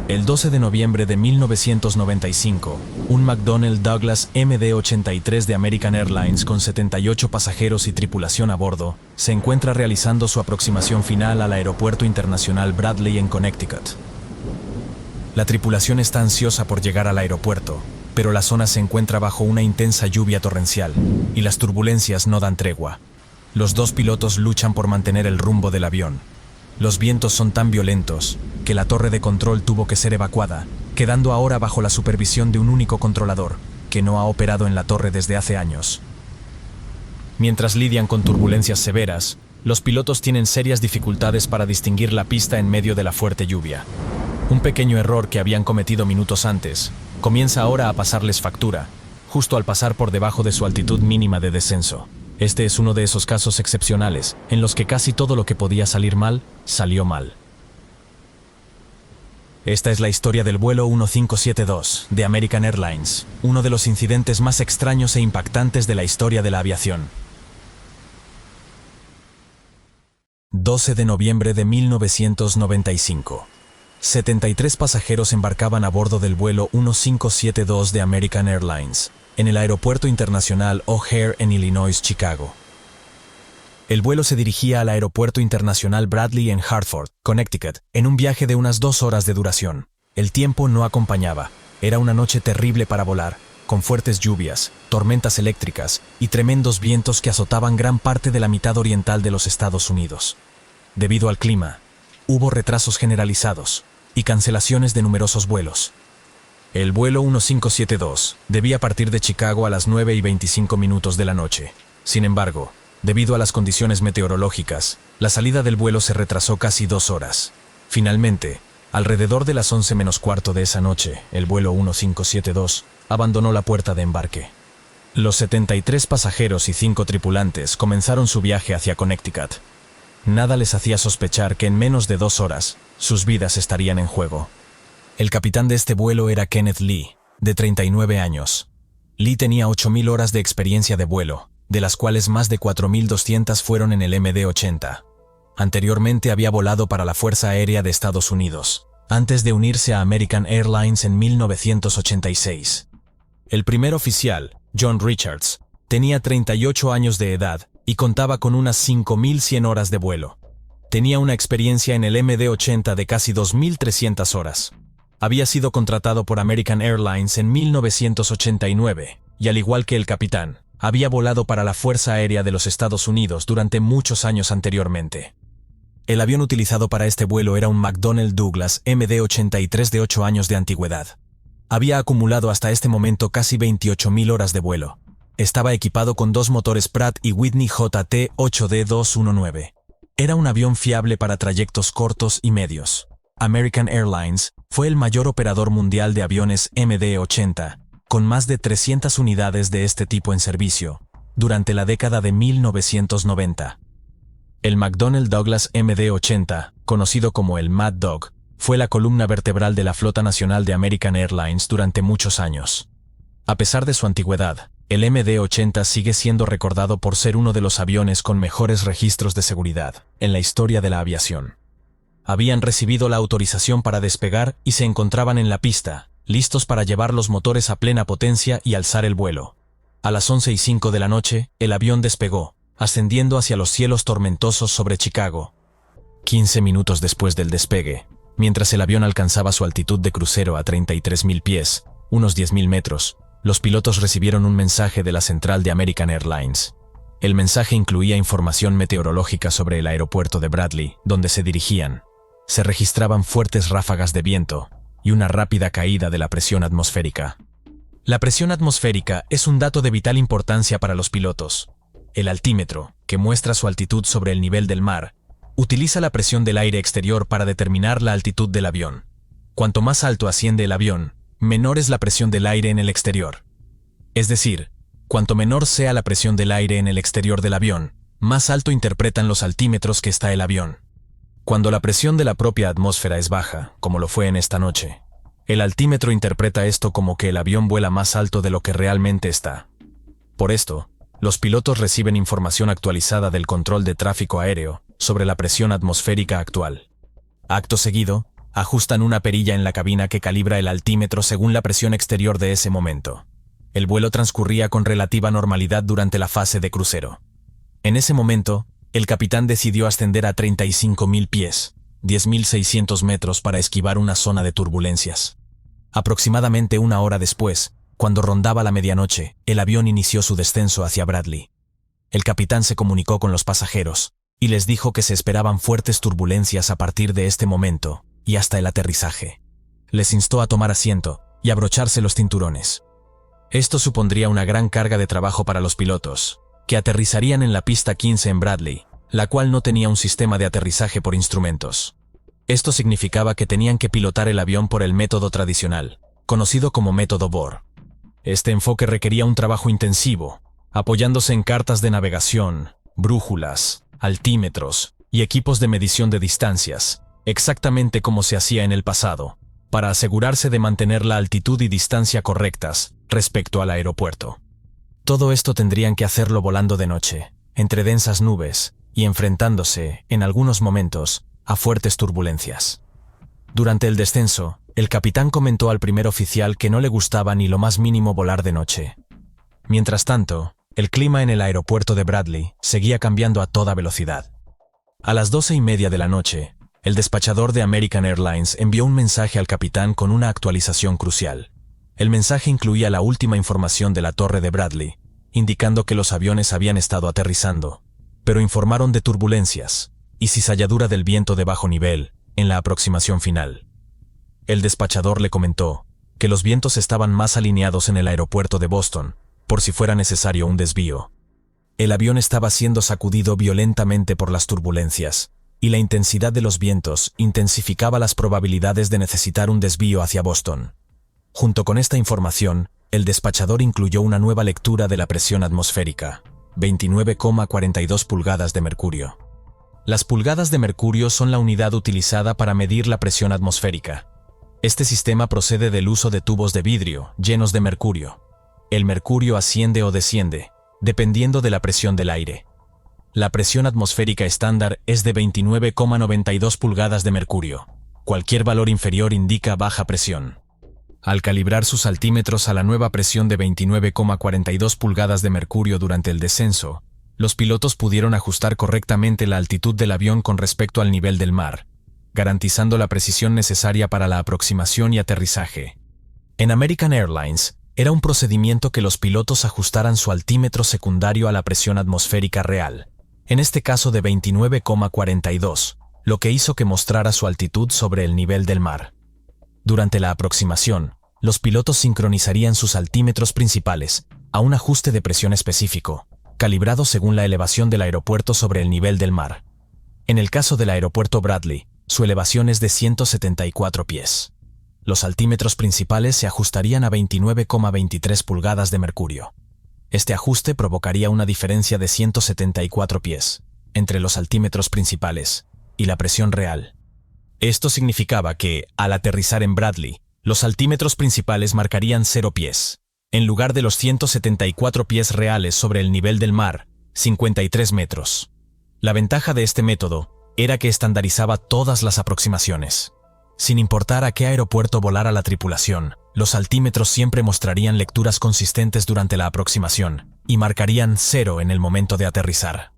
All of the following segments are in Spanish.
El 12 de noviembre de 1995, un McDonnell Douglas MD-83 de American Airlines con 78 pasajeros y tripulación a bordo se encuentra realizando su aproximación final al Aeropuerto Internacional Bradley en Connecticut. La tripulación está ansiosa por llegar al aeropuerto, pero la zona se encuentra bajo una intensa lluvia torrencial y las turbulencias no dan tregua. Los dos pilotos luchan por mantener el rumbo del avión. Los vientos son tan violentos que la torre de control tuvo que ser evacuada, quedando ahora bajo la supervisión de un único controlador, que no ha operado en la torre desde hace años. Mientras lidian con turbulencias severas, los pilotos tienen serias dificultades para distinguir la pista en medio de la fuerte lluvia. Un pequeño error que habían cometido minutos antes comienza ahora a pasarles factura, justo al pasar por debajo de su altitud mínima de descenso. Este es uno de esos casos excepcionales en los que casi todo lo que podía salir mal, salió mal. Esta es la historia del vuelo 1572 de American Airlines, uno de los incidentes más extraños e impactantes de la historia de la aviación. 12 de noviembre de 1995. 73 pasajeros embarcaban a bordo del vuelo 1572 de American Airlines, en el Aeropuerto Internacional O'Hare en Illinois, Chicago. El vuelo se dirigía al Aeropuerto Internacional Bradley en Hartford, Connecticut, en un viaje de unas 2 horas de duración. El tiempo no acompañaba. Era una noche terrible para volar, con fuertes lluvias, tormentas eléctricas y tremendos vientos que azotaban gran parte de la mitad oriental de los Estados Unidos. Debido al clima, hubo retrasos generalizados y cancelaciones de numerosos vuelos. El vuelo 1572 debía partir de Chicago a las 9:25 de la noche. Sin embargo, debido a las condiciones meteorológicas, la salida del vuelo se retrasó casi 2 horas. Finalmente, alrededor de las 11 menos cuarto de esa noche, el vuelo 1572 abandonó la puerta de embarque. Los 73 pasajeros y 5 tripulantes comenzaron su viaje hacia Connecticut. Nada les hacía sospechar que en menos de 2 horas, sus vidas estarían en juego. El capitán de este vuelo era Kenneth Lee, de 39 años. Lee tenía 8.000 horas de experiencia de vuelo, de las cuales más de 4.200 fueron en el MD-80. Anteriormente había volado para la Fuerza Aérea de Estados Unidos, antes de unirse a American Airlines en 1986. El primer oficial, John Richards, tenía 38 años de edad y contaba con unas 5.100 horas de vuelo. Tenía una experiencia en el MD-80 de casi 2.300 horas. Había sido contratado por American Airlines en 1989 y, al igual que el capitán, había volado para la Fuerza Aérea de los Estados Unidos durante muchos años anteriormente. El avión utilizado para este vuelo era un McDonnell Douglas MD-83 de 8 años de antigüedad. Había acumulado hasta este momento casi 28.000 horas de vuelo. Estaba equipado con 2 motores Pratt y Whitney JT8D219. Era un avión fiable para trayectos cortos y medios. American Airlines fue el mayor operador mundial de aviones MD-80, con más de 300 unidades de este tipo en servicio, durante la década de 1990. El McDonnell Douglas MD-80, conocido como el Mad Dog, fue la columna vertebral de la flota nacional de American Airlines durante muchos años. A pesar de su antigüedad, el MD-80 sigue siendo recordado por ser uno de los aviones con mejores registros de seguridad en la historia de la aviación. Habían recibido la autorización para despegar y se encontraban en la pista, listos para llevar los motores a plena potencia y alzar el vuelo. A las 11:05 de la noche, el avión despegó, ascendiendo hacia los cielos tormentosos sobre Chicago. 15 minutos después del despegue, mientras el avión alcanzaba su altitud de crucero a 33.000 pies, unos 10.000 metros, los pilotos recibieron un mensaje de la central de American Airlines. El mensaje incluía información meteorológica sobre el aeropuerto de Bradley, donde se dirigían. Se registraban fuertes ráfagas de viento y una rápida caída de la presión atmosférica. La presión atmosférica es un dato de vital importancia para los pilotos. El altímetro, que muestra su altitud sobre el nivel del mar, utiliza la presión del aire exterior para determinar la altitud del avión. Cuanto más alto asciende el avión, menor es la presión del aire en el exterior. Es decir, cuanto menor sea la presión del aire en el exterior del avión, más alto interpretan los altímetros que está el avión. Cuando la presión de la propia atmósfera es baja, como lo fue en esta noche, el altímetro interpreta esto como que el avión vuela más alto de lo que realmente está. Por esto, los pilotos reciben información actualizada del control de tráfico aéreo sobre la presión atmosférica actual. Acto seguido, Ajustan una perilla en la cabina que calibra el altímetro según la presión exterior de ese momento. El vuelo transcurría con relativa normalidad durante la fase de crucero. En ese momento, el capitán decidió ascender a 35.000 pies, 10.600 metros para esquivar una zona de turbulencias. Aproximadamente una hora después, cuando rondaba la medianoche, el avión inició su descenso hacia Bradley. El capitán se comunicó con los pasajeros y les dijo que se esperaban fuertes turbulencias a partir de este momento y hasta el aterrizaje. Les instó a tomar asiento y abrocharse los cinturones. Esto supondría una gran carga de trabajo para los pilotos, que aterrizarían en la pista 15 en Bradley, la cual no tenía un sistema de aterrizaje por instrumentos. Esto significaba que tenían que pilotar el avión por el método tradicional, conocido como método Bohr. Este enfoque requería un trabajo intensivo, apoyándose en cartas de navegación, brújulas, altímetros y equipos de medición de distancias, exactamente como se hacía en el pasado, para asegurarse de mantener la altitud y distancia correctas respecto al aeropuerto. Todo esto tendrían que hacerlo volando de noche, entre densas nubes y enfrentándose, en algunos momentos, a fuertes turbulencias. Durante el descenso, el capitán comentó al primer oficial que no le gustaba ni lo más mínimo volar de noche. Mientras tanto, el clima en el aeropuerto de Bradley seguía cambiando a toda velocidad. A las 12:30 de la noche, el despachador de American Airlines envió un mensaje al capitán con una actualización crucial. El mensaje incluía la última información de la torre de Bradley, indicando que los aviones habían estado aterrizando, pero informaron de turbulencias y cizalladura del viento de bajo nivel en la aproximación final. El despachador le comentó que los vientos estaban más alineados en el aeropuerto de Boston, por si fuera necesario un desvío. El avión estaba siendo sacudido violentamente por las turbulencias, y la intensidad de los vientos intensificaba las probabilidades de necesitar un desvío hacia Boston. Junto con esta información, el despachador incluyó una nueva lectura de la presión atmosférica, 29,42 pulgadas de mercurio. Las pulgadas de mercurio son la unidad utilizada para medir la presión atmosférica. Este sistema procede del uso de tubos de vidrio llenos de mercurio. El mercurio asciende o desciende, dependiendo de la presión del aire. La presión atmosférica estándar es de 29,92 pulgadas de mercurio. Cualquier valor inferior indica baja presión. Al calibrar sus altímetros a la nueva presión de 29,42 pulgadas de mercurio durante el descenso, los pilotos pudieron ajustar correctamente la altitud del avión con respecto al nivel del mar, garantizando la precisión necesaria para la aproximación y aterrizaje. En American Airlines, era un procedimiento que los pilotos ajustaran su altímetro secundario a la presión atmosférica real, en este caso de 29,42, lo que hizo que mostrara su altitud sobre el nivel del mar. Durante la aproximación, los pilotos sincronizarían sus altímetros principales a un ajuste de presión específico, calibrado según la elevación del aeropuerto sobre el nivel del mar. En el caso del aeropuerto Bradley, su elevación es de 174 pies. Los altímetros principales se ajustarían a 29,23 pulgadas de mercurio. Este ajuste provocaría una diferencia de 174 pies entre los altímetros principales y la presión real. Esto significaba que, al aterrizar en Bradley, los altímetros principales marcarían 0 pies, en lugar de los 174 pies reales sobre el nivel del mar, 53 metros. La ventaja de este método era que estandarizaba todas las aproximaciones. Sin importar a qué aeropuerto volara la tripulación, los altímetros siempre mostrarían lecturas consistentes durante la aproximación y marcarían 0 en el momento de aterrizar.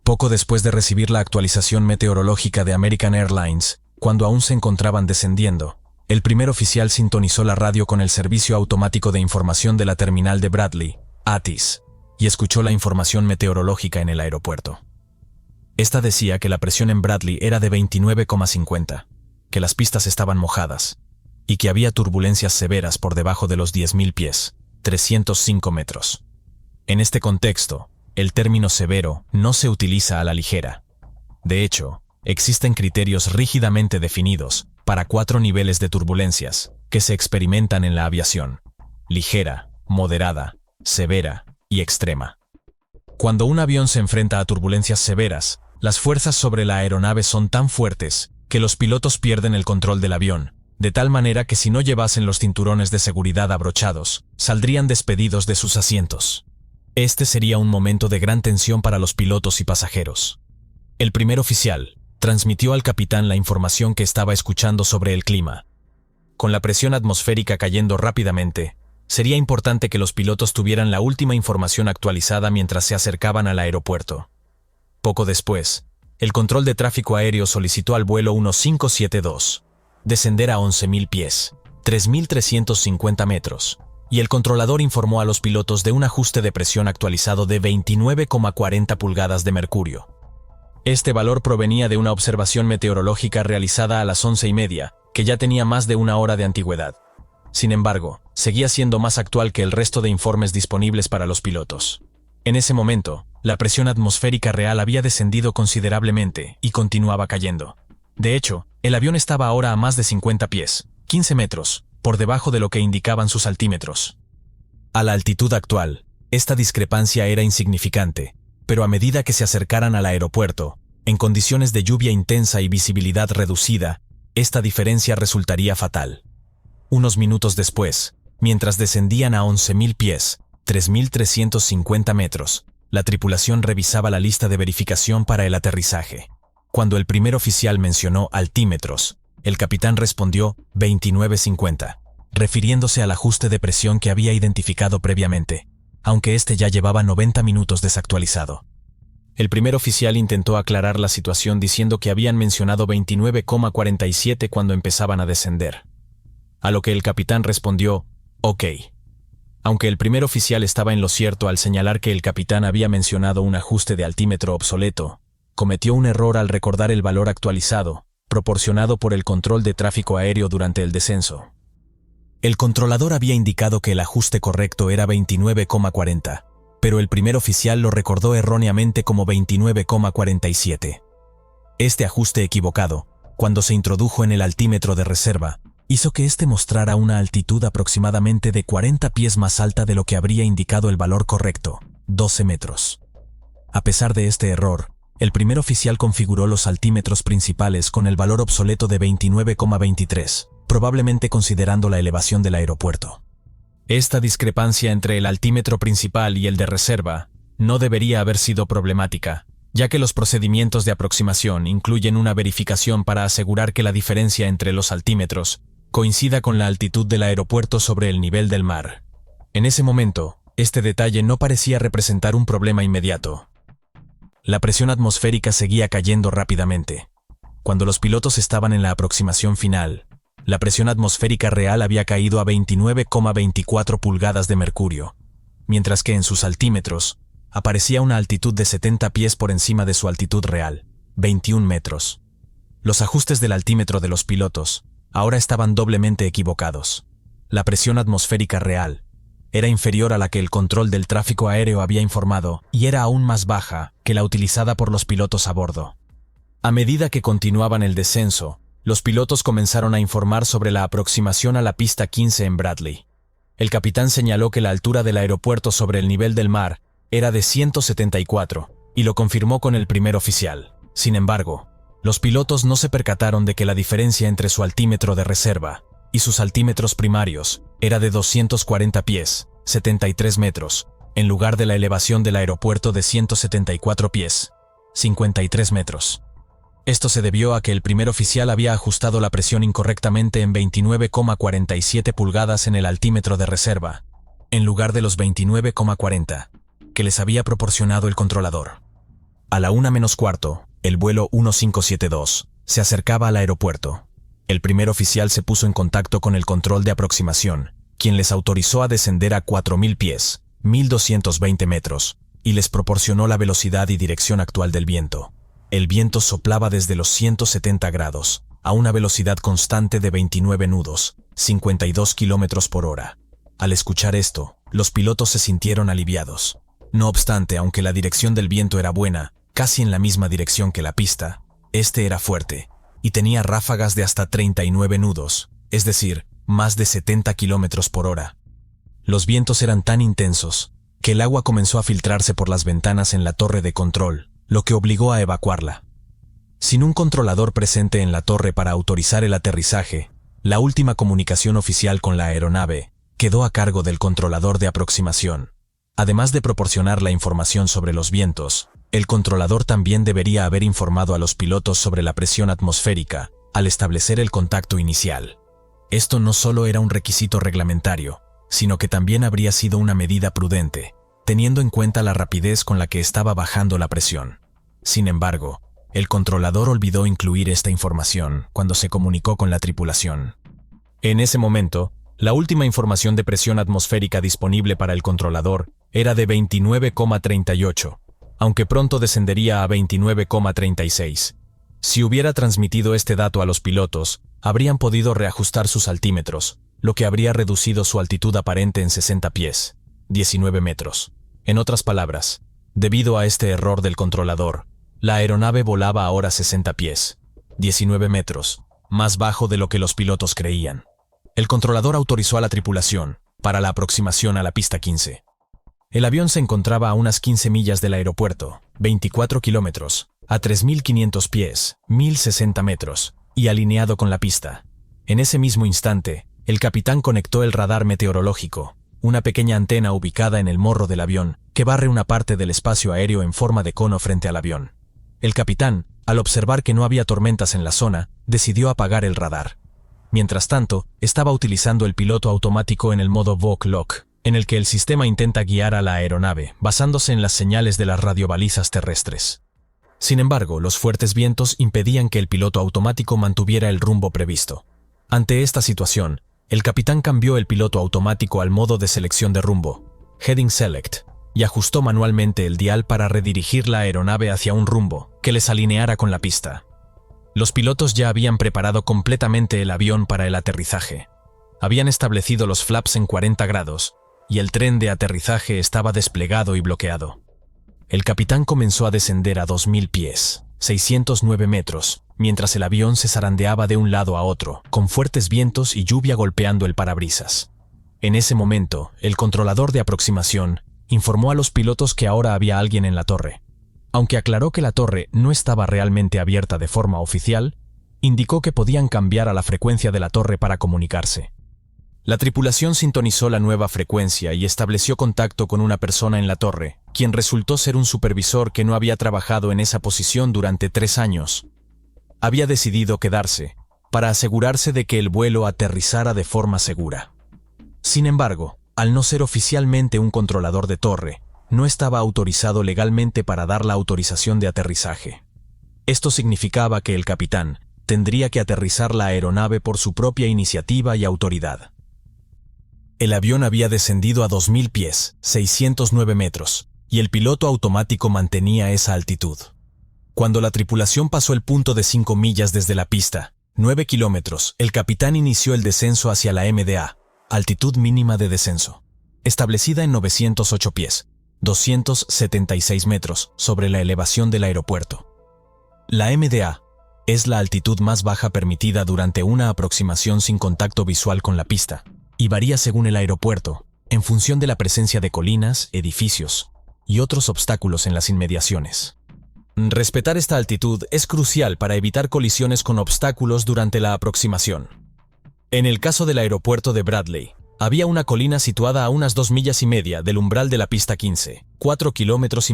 Poco después de recibir la actualización meteorológica de American Airlines, cuando aún se encontraban descendiendo, el primer oficial sintonizó la radio con el Servicio Automático de Información de la Terminal de Bradley, ATIS, y escuchó la información meteorológica en el aeropuerto. Esta decía que la presión en Bradley era de 29,50, que las pistas estaban mojadas, y que había turbulencias severas por debajo de los 10.000 pies, 305 metros. En este contexto, el término severo no se utiliza a la ligera. De hecho, existen criterios rígidamente definidos para 4 niveles de turbulencias que se experimentan en la aviación: ligera, moderada, severa y extrema. Cuando un avión se enfrenta a turbulencias severas, las fuerzas sobre la aeronave son tan fuertes que los pilotos pierden el control del avión, de tal manera que si no llevasen los cinturones de seguridad abrochados, saldrían despedidos de sus asientos. Este sería un momento de gran tensión para los pilotos y pasajeros. El primer oficial transmitió al capitán la información que estaba escuchando sobre el clima. Con la presión atmosférica cayendo rápidamente, sería importante que los pilotos tuvieran la última información actualizada mientras se acercaban al aeropuerto. Poco después, el control de tráfico aéreo solicitó al vuelo 1572 descender a 11.000 pies, 3.350 metros, y el controlador informó a los pilotos de un ajuste de presión actualizado de 29,40 pulgadas de mercurio. Este valor provenía de una observación meteorológica realizada a las 11:30, que ya tenía más de una hora de antigüedad. Sin embargo, seguía siendo más actual que el resto de informes disponibles para los pilotos. En ese momento, la presión atmosférica real había descendido considerablemente y continuaba cayendo. De hecho, el avión estaba ahora a más de 50 pies, 15 metros, por debajo de lo que indicaban sus altímetros. A la altitud actual, esta discrepancia era insignificante, pero a medida que se acercaran al aeropuerto, en condiciones de lluvia intensa y visibilidad reducida, esta diferencia resultaría fatal. Unos minutos después, mientras descendían a 11.000 pies, 3.350 metros, la tripulación revisaba la lista de verificación para el aterrizaje. Cuando el primer oficial mencionó altímetros, el capitán respondió 2950, refiriéndose al ajuste de presión que había identificado previamente, aunque este ya llevaba 90 minutos desactualizado. El primer oficial intentó aclarar la situación diciendo que habían mencionado 29,47 cuando empezaban a descender. A lo que el capitán respondió, OK. Aunque el primer oficial estaba en lo cierto al señalar que el capitán había mencionado un ajuste de altímetro obsoleto, cometió un error al recordar el valor actualizado, proporcionado por el control de tráfico aéreo durante el descenso. El controlador había indicado que el ajuste correcto era 29,40, pero el primer oficial lo recordó erróneamente como 29,47. Este ajuste equivocado, cuando se introdujo en el altímetro de reserva, hizo que éste mostrara una altitud aproximadamente de 40 pies más alta de lo que habría indicado el valor correcto, 12 metros. A pesar de este error, el primer oficial configuró los altímetros principales con el valor obsoleto de 29,23, probablemente considerando la elevación del aeropuerto. Esta discrepancia entre el altímetro principal y el de reserva no debería haber sido problemática, ya que los procedimientos de aproximación incluyen una verificación para asegurar que la diferencia entre los altímetros coincida con la altitud del aeropuerto sobre el nivel del mar. En ese momento, este detalle no parecía representar un problema inmediato. La presión atmosférica seguía cayendo rápidamente. Cuando los pilotos estaban en la aproximación final, la presión atmosférica real había caído a 29,24 pulgadas de mercurio, mientras que en sus altímetros aparecía una altitud de 70 pies por encima de su altitud real, 21 metros. Los ajustes del altímetro de los pilotos ahora estaban doblemente equivocados. La presión atmosférica real era inferior a la que el control del tráfico aéreo había informado y era aún más baja que la utilizada por los pilotos a bordo. A medida que continuaban el descenso, los pilotos comenzaron a informar sobre la aproximación a la pista 15 en Bradley. El capitán señaló que la altura del aeropuerto sobre el nivel del mar era de 174 y lo confirmó con el primer oficial. Sin embargo, los pilotos no se percataron de que la diferencia entre su altímetro de reserva y sus altímetros primarios era de 240 pies, 73 metros, en lugar de la elevación del aeropuerto de 174 pies, 53 metros. Esto se debió a que el primer oficial había ajustado la presión incorrectamente en 29,47 pulgadas en el altímetro de reserva, en lugar de los 29,40 que les había proporcionado el controlador. A la 1:15, el vuelo 1572 se acercaba al aeropuerto. El primer oficial se puso en contacto con el control de aproximación, quien les autorizó a descender a 4.000 pies, 1.220 metros, y les proporcionó la velocidad y dirección actual del viento. El viento soplaba desde los 170 grados, a una velocidad constante de 29 nudos, 52 kilómetros por hora. Al escuchar esto, los pilotos se sintieron aliviados. No obstante, aunque la dirección del viento era buena, casi en la misma dirección que la pista, este era fuerte, y tenía ráfagas de hasta 39 nudos, es decir, más de 70 kilómetros por hora. Los vientos eran tan intensos que el agua comenzó a filtrarse por las ventanas en la torre de control, lo que obligó a evacuarla. Sin un controlador presente en la torre para autorizar el aterrizaje, la última comunicación oficial con la aeronave quedó a cargo del controlador de aproximación. Además de proporcionar la información sobre los vientos, El controlador también debería haber informado a los pilotos sobre la presión atmosférica al establecer el contacto inicial. Esto no solo era un requisito reglamentario, sino que también habría sido una medida prudente, teniendo en cuenta la rapidez con la que estaba bajando la presión. Sin embargo, el controlador olvidó incluir esta información cuando se comunicó con la tripulación. En ese momento, la última información de presión atmosférica disponible para el controlador era de 29,38, aunque pronto descendería a 29,36. Si hubiera transmitido este dato a los pilotos, habrían podido reajustar sus altímetros, lo que habría reducido su altitud aparente en 60 pies, 19 metros. En otras palabras, debido a este error del controlador, la aeronave volaba ahora 60 pies, 19 metros, más bajo de lo que los pilotos creían. El controlador autorizó a la tripulación para la aproximación a la pista 15. El avión se encontraba a unas 15 millas del aeropuerto, 24 kilómetros, a 3.500 pies, 1.060 metros, y alineado con la pista. En ese mismo instante, el capitán conectó el radar meteorológico, una pequeña antena ubicada en el morro del avión que barre una parte del espacio aéreo en forma de cono frente al avión. El capitán, al observar que no había tormentas en la zona, decidió apagar el radar. Mientras tanto, estaba utilizando el piloto automático en el modo VOC-LOC, en el que el sistema intenta guiar a la aeronave, basándose en las señales de las radiobalizas terrestres. Sin embargo, los fuertes vientos impedían que el piloto automático mantuviera el rumbo previsto. Ante esta situación, el capitán cambió el piloto automático al modo de selección de rumbo, Heading Select, y ajustó manualmente el dial para redirigir la aeronave hacia un rumbo que les alineara con la pista. Los pilotos ya habían preparado completamente el avión para el aterrizaje. Habían establecido los flaps en 40 grados, y el tren de aterrizaje estaba desplegado y bloqueado. El capitán comenzó a descender a 2.000 pies, 609 metros, mientras el avión se zarandeaba de un lado a otro, con fuertes vientos y lluvia golpeando el parabrisas. En ese momento, el controlador de aproximación informó a los pilotos que ahora había alguien en la torre. Aunque aclaró que la torre no estaba realmente abierta de forma oficial, indicó que podían cambiar a la frecuencia de la torre para comunicarse. La tripulación sintonizó la nueva frecuencia y estableció contacto con una persona en la torre, quien resultó ser un supervisor que no había trabajado en esa posición durante 3 años. Había decidido quedarse, para asegurarse de que el vuelo aterrizara de forma segura. Sin embargo, al no ser oficialmente un controlador de torre, no estaba autorizado legalmente para dar la autorización de aterrizaje. Esto significaba que el capitán tendría que aterrizar la aeronave por su propia iniciativa y autoridad. El avión había descendido a 2.000 pies, 609 metros, y el piloto automático mantenía esa altitud. Cuando la tripulación pasó el punto de 5 millas desde la pista, 9 kilómetros, el capitán inició el descenso hacia la MDA, altitud mínima de descenso, establecida en 908 pies, 276 metros sobre la elevación del aeropuerto. La MDA es la altitud más baja permitida durante una aproximación sin contacto visual con la pista, y varía según el aeropuerto, en función de la presencia de colinas, edificios y otros obstáculos en las inmediaciones. Respetar esta altitud es crucial para evitar colisiones con obstáculos durante la aproximación. En el caso del aeropuerto de Bradley, había una colina situada a unas 2,5 millas del umbral de la pista 15, 4,5 kilómetros,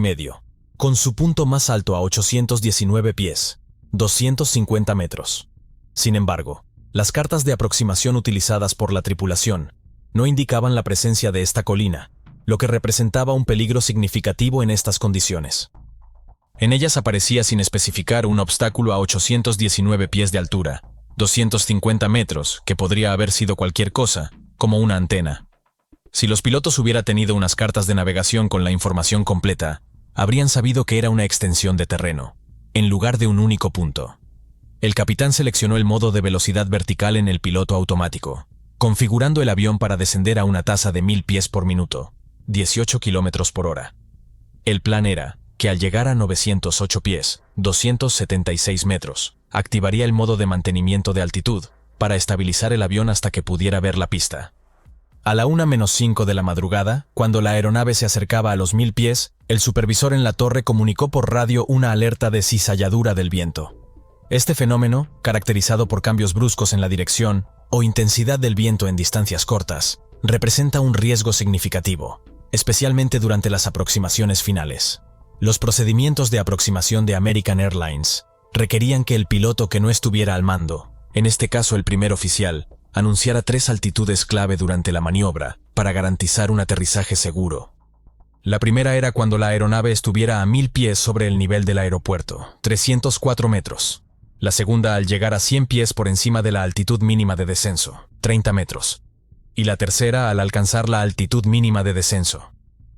con su punto más alto a 819 pies, 250 metros. Sin embargo, las cartas de aproximación utilizadas por la tripulación no indicaban la presencia de esta colina, lo que representaba un peligro significativo en estas condiciones. En ellas aparecía sin especificar un obstáculo a 819 pies de altura, 250 metros, que podría haber sido cualquier cosa, como una antena. Si los pilotos hubieran tenido unas cartas de navegación con la información completa, habrían sabido que era una extensión de terreno, en lugar de un único punto. El capitán seleccionó el modo de velocidad vertical en el piloto automático, configurando el avión para descender a una tasa de 1.000 pies por minuto, 18 kilómetros por hora. El plan era que al llegar a 908 pies, 276 metros, activaría el modo de mantenimiento de altitud para estabilizar el avión hasta que pudiera ver la pista. A la 1:05 de la madrugada, cuando la aeronave se acercaba a los 1.000 pies, el supervisor en la torre comunicó por radio una alerta de cizalladura del viento. Este fenómeno, caracterizado por cambios bruscos en la dirección o intensidad del viento en distancias cortas, representa un riesgo significativo, especialmente durante las aproximaciones finales. Los procedimientos de aproximación de American Airlines requerían que el piloto que no estuviera al mando, en este caso el primer oficial, anunciara 3 altitudes clave durante la maniobra para garantizar un aterrizaje seguro. La primera era cuando la aeronave estuviera a 1000 pies sobre el nivel del aeropuerto, 304 metros. La segunda al llegar a 100 pies por encima de la altitud mínima de descenso, 30 metros. Y la tercera al alcanzar la altitud mínima de descenso.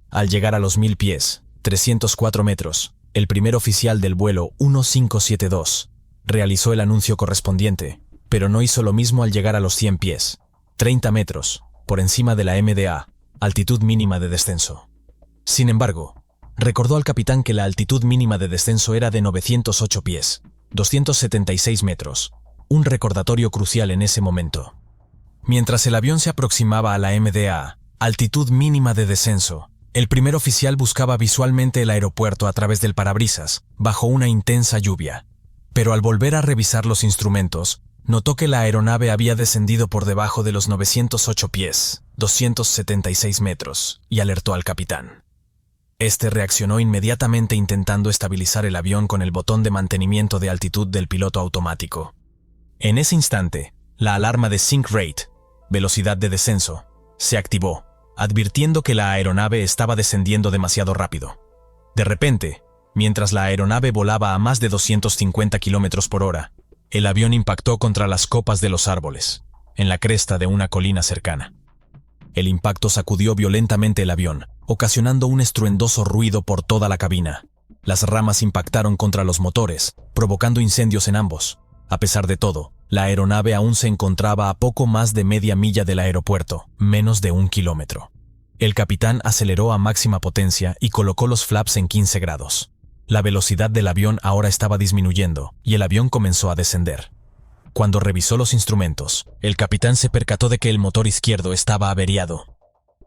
Al llegar a los 1000 pies, 304 metros, el primer oficial del vuelo 1572 realizó el anuncio correspondiente, pero no hizo lo mismo al llegar a los 100 pies, 30 metros, por encima de la MDA, altitud mínima de descenso. Sin embargo, recordó al capitán que la altitud mínima de descenso era de 908 pies, 276 metros, un recordatorio crucial en ese momento. Mientras el avión se aproximaba a la MDA, altitud mínima de descenso, el primer oficial buscaba visualmente el aeropuerto a través del parabrisas, bajo una intensa lluvia. Pero al volver a revisar los instrumentos, notó que la aeronave había descendido por debajo de los 908 pies, 276 metros, y alertó al capitán. Este reaccionó inmediatamente intentando estabilizar el avión con el botón de mantenimiento de altitud del piloto automático. En ese instante, la alarma de Sink Rate, velocidad de descenso, se activó, advirtiendo que la aeronave estaba descendiendo demasiado rápido. De repente, mientras la aeronave volaba a más de 250 km por hora, el avión impactó contra las copas de los árboles, en la cresta de una colina cercana. El impacto sacudió violentamente el avión, ocasionando un estruendoso ruido por toda la cabina. Las ramas impactaron contra los motores, provocando incendios en ambos. A pesar de todo, la aeronave aún se encontraba a poco más de media milla del aeropuerto, menos de 1 kilómetro. El capitán aceleró a máxima potencia y colocó los flaps en 15 grados. La velocidad del avión ahora estaba disminuyendo y el avión comenzó a descender. Cuando revisó los instrumentos, el capitán se percató de que el motor izquierdo estaba averiado.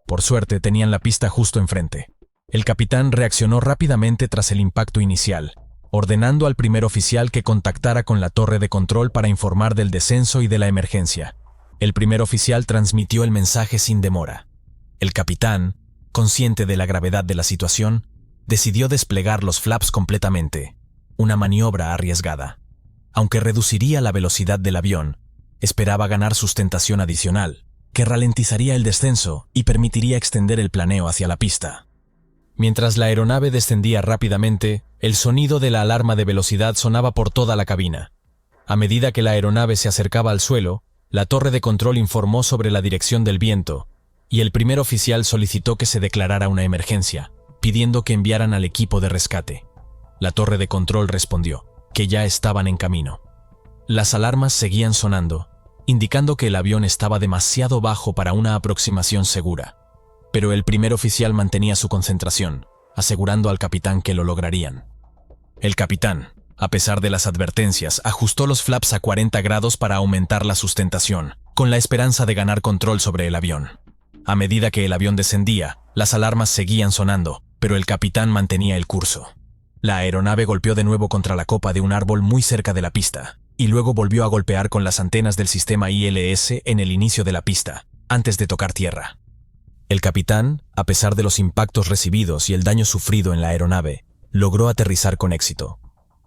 Por suerte, tenían la pista justo enfrente. El capitán reaccionó rápidamente tras el impacto inicial, ordenando al primer oficial que contactara con la torre de control para informar del descenso y de la emergencia. El primer oficial transmitió el mensaje sin demora. El capitán, consciente de la gravedad de la situación, decidió desplegar los flaps completamente, una maniobra arriesgada. Aunque reduciría la velocidad del avión, esperaba ganar sustentación adicional, que ralentizaría el descenso y permitiría extender el planeo hacia la pista. Mientras la aeronave descendía rápidamente, el sonido de la alarma de velocidad sonaba por toda la cabina. A medida que la aeronave se acercaba al suelo, la torre de control informó sobre la dirección del viento, y el primer oficial solicitó que se declarara una emergencia, pidiendo que enviaran al equipo de rescate. La torre de control respondió que ya estaban en camino. Las alarmas seguían sonando, indicando que el avión estaba demasiado bajo para una aproximación segura. Pero el primer oficial mantenía su concentración, asegurando al capitán que lo lograrían. El capitán, a pesar de las advertencias, ajustó los flaps a 40 grados para aumentar la sustentación, con la esperanza de ganar control sobre el avión. A medida que el avión descendía, las alarmas seguían sonando, pero el capitán mantenía el curso. La aeronave golpeó de nuevo contra la copa de un árbol muy cerca de la pista, y luego volvió a golpear con las antenas del sistema ILS en el inicio de la pista, antes de tocar tierra. El capitán, a pesar de los impactos recibidos y el daño sufrido en la aeronave, logró aterrizar con éxito.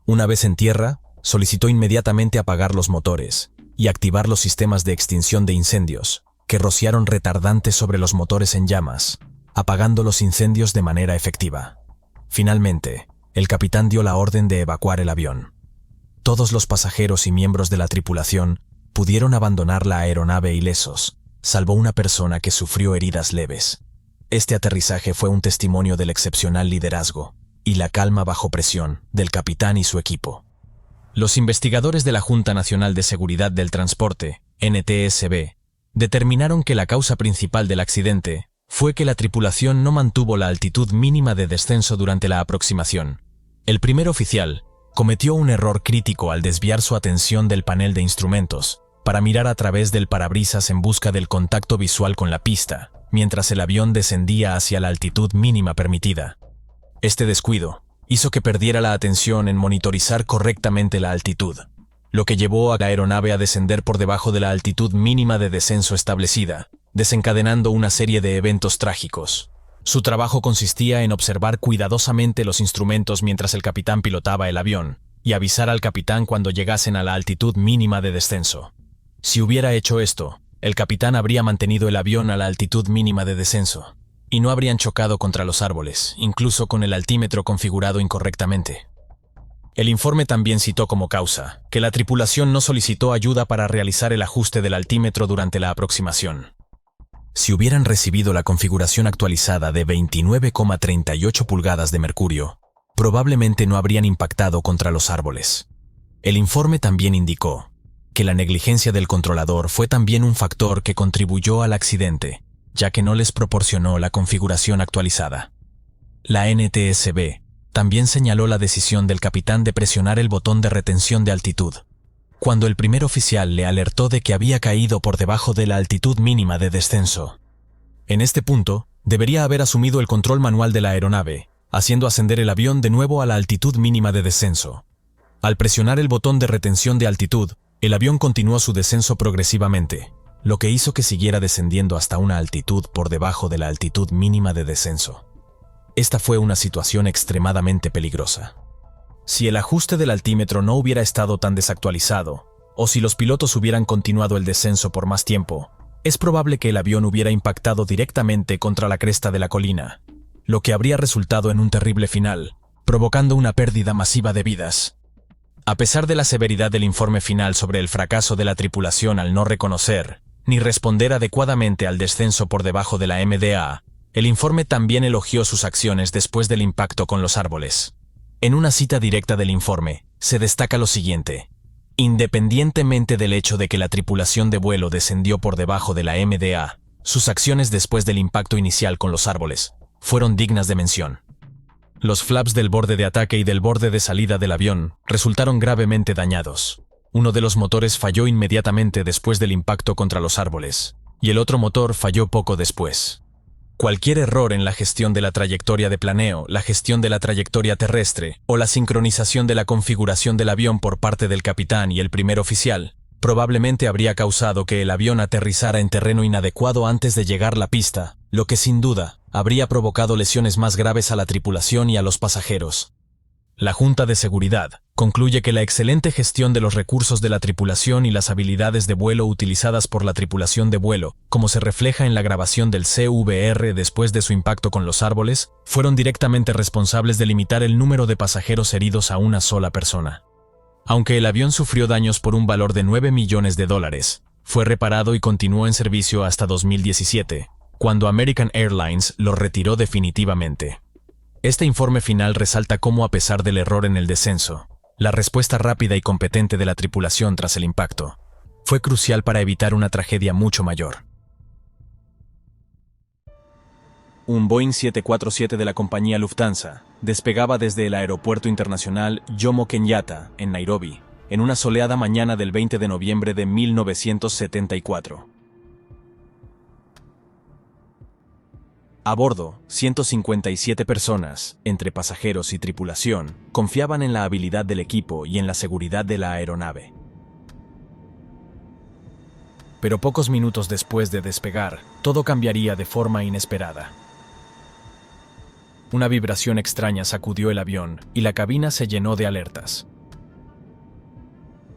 Una vez en tierra, solicitó inmediatamente apagar los motores y activar los sistemas de extinción de incendios, que rociaron retardantes sobre los motores en llamas, apagando los incendios de manera efectiva. Finalmente, el capitán dio la orden de evacuar el avión. Todos los pasajeros y miembros de la tripulación pudieron abandonar la aeronave ilesos, salvo una persona que sufrió heridas leves. Este aterrizaje fue un testimonio del excepcional liderazgo y la calma bajo presión del capitán y su equipo. Los investigadores de la Junta Nacional de Seguridad del Transporte, NTSB, determinaron que la causa principal del accidente fue que la tripulación no mantuvo la altitud mínima de descenso durante la aproximación. El primer oficial cometió un error crítico al desviar su atención del panel de instrumentos para mirar a través del parabrisas en busca del contacto visual con la pista, mientras el avión descendía hacia la altitud mínima permitida. Este descuido hizo que perdiera la atención en monitorizar correctamente la altitud, lo que llevó a la aeronave a descender por debajo de la altitud mínima de descenso establecida, desencadenando una serie de eventos trágicos. Su trabajo consistía en observar cuidadosamente los instrumentos mientras el capitán pilotaba el avión y avisar al capitán cuando llegasen a la altitud mínima de descenso. Si hubiera hecho esto, el capitán habría mantenido el avión a la altitud mínima de descenso y no habrían chocado contra los árboles, incluso con el altímetro configurado incorrectamente. El informe también citó como causa que la tripulación no solicitó ayuda para realizar el ajuste del altímetro durante la aproximación. Si hubieran recibido la configuración actualizada de 29,38 pulgadas de mercurio, probablemente no habrían impactado contra los árboles. El informe también indicó que la negligencia del controlador fue también un factor que contribuyó al accidente, ya que no les proporcionó la configuración actualizada. La NTSB también señaló la decisión del capitán de presionar el botón de retención de altitud, cuando el primer oficial le alertó de que había caído por debajo de la altitud mínima de descenso. En este punto, debería haber asumido el control manual de la aeronave, haciendo ascender el avión de nuevo a la altitud mínima de descenso. Al presionar el botón de retención de altitud, el avión continuó su descenso progresivamente, lo que hizo que siguiera descendiendo hasta una altitud por debajo de la altitud mínima de descenso. Esta fue una situación extremadamente peligrosa. Si el ajuste del altímetro no hubiera estado tan desactualizado, o si los pilotos hubieran continuado el descenso por más tiempo, es probable que el avión hubiera impactado directamente contra la cresta de la colina, lo que habría resultado en un terrible final, provocando una pérdida masiva de vidas. A pesar de la severidad del informe final sobre el fracaso de la tripulación al no reconocer ni responder adecuadamente al descenso por debajo de la MDA, el informe también elogió sus acciones después del impacto con los árboles. En una cita directa del informe, se destaca lo siguiente: independientemente del hecho de que la tripulación de vuelo descendió por debajo de la MDA, sus acciones después del impacto inicial con los árboles fueron dignas de mención. Los flaps del borde de ataque y del borde de salida del avión resultaron gravemente dañados. Uno de los motores falló inmediatamente después del impacto contra los árboles, y el otro motor falló poco después. Cualquier error en la gestión de la trayectoria de planeo, la gestión de la trayectoria terrestre o la sincronización de la configuración del avión por parte del capitán y el primer oficial probablemente habría causado que el avión aterrizara en terreno inadecuado antes de llegar a la pista, lo que sin duda habría provocado lesiones más graves a la tripulación y a los pasajeros. La Junta de Seguridad concluye que la excelente gestión de los recursos de la tripulación y las habilidades de vuelo utilizadas por la tripulación de vuelo, como se refleja en la grabación del CVR después de su impacto con los árboles, fueron directamente responsables de limitar el número de pasajeros heridos a una sola persona. Aunque el avión sufrió daños por un valor de $9 millones, fue reparado y continuó en servicio hasta 2017, cuando American Airlines lo retiró definitivamente. Este informe final resalta cómo, a pesar del error en el descenso, la respuesta rápida y competente de la tripulación tras el impacto fue crucial para evitar una tragedia mucho mayor. Un Boeing 747 de la compañía Lufthansa despegaba desde el Aeropuerto Internacional Jomo Kenyatta, en Nairobi, en una soleada mañana del 20 de noviembre de 1974. A bordo, 157 personas, entre pasajeros y tripulación, confiaban en la habilidad del equipo y en la seguridad de la aeronave. Pero pocos minutos después de despegar, todo cambiaría de forma inesperada. Una vibración extraña sacudió el avión y la cabina se llenó de alertas.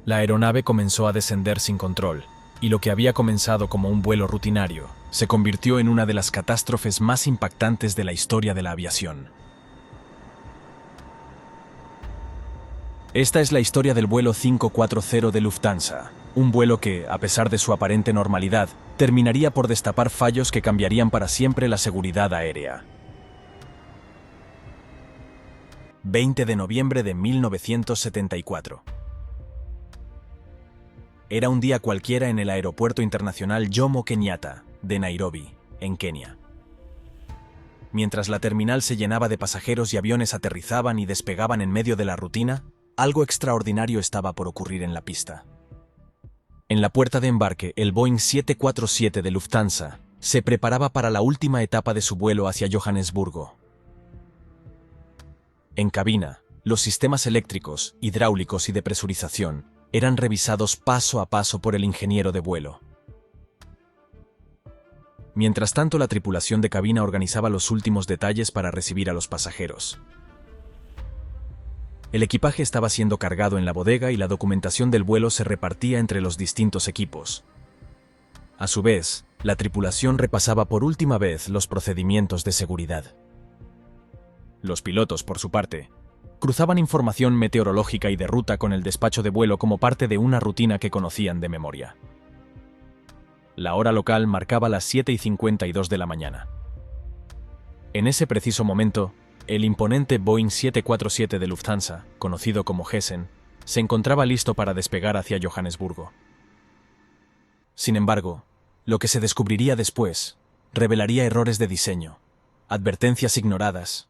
La aeronave comenzó a descender sin control, y lo que había comenzado como un vuelo rutinario se convirtió en una de las catástrofes más impactantes de la historia de la aviación. Esta es la historia del vuelo 540 de Lufthansa, un vuelo que, a pesar de su aparente normalidad, terminaría por destapar fallos que cambiarían para siempre la seguridad aérea. 20 de noviembre de 1974. Era un día cualquiera en el Aeropuerto Internacional Jomo Kenyatta, de Nairobi, en Kenia. Mientras la terminal se llenaba de pasajeros y aviones aterrizaban y despegaban en medio de la rutina, algo extraordinario estaba por ocurrir en la pista. En la puerta de embarque, el Boeing 747 de Lufthansa se preparaba para la última etapa de su vuelo hacia Johannesburgo. En cabina, los sistemas eléctricos, hidráulicos y de presurización eran revisados paso a paso por el ingeniero de vuelo. Mientras tanto, la tripulación de cabina organizaba los últimos detalles para recibir a los pasajeros. El equipaje estaba siendo cargado en la bodega y la documentación del vuelo se repartía entre los distintos equipos. A su vez, la tripulación repasaba por última vez los procedimientos de seguridad. Los pilotos, por su parte, cruzaban información meteorológica y de ruta con el despacho de vuelo como parte de una rutina que conocían de memoria. La hora local marcaba las 7:52 de la mañana. En ese preciso momento, el imponente Boeing 747 de Lufthansa, conocido como Hessen, se encontraba listo para despegar hacia Johannesburgo. Sin embargo, lo que se descubriría después revelaría errores de diseño, advertencias ignoradas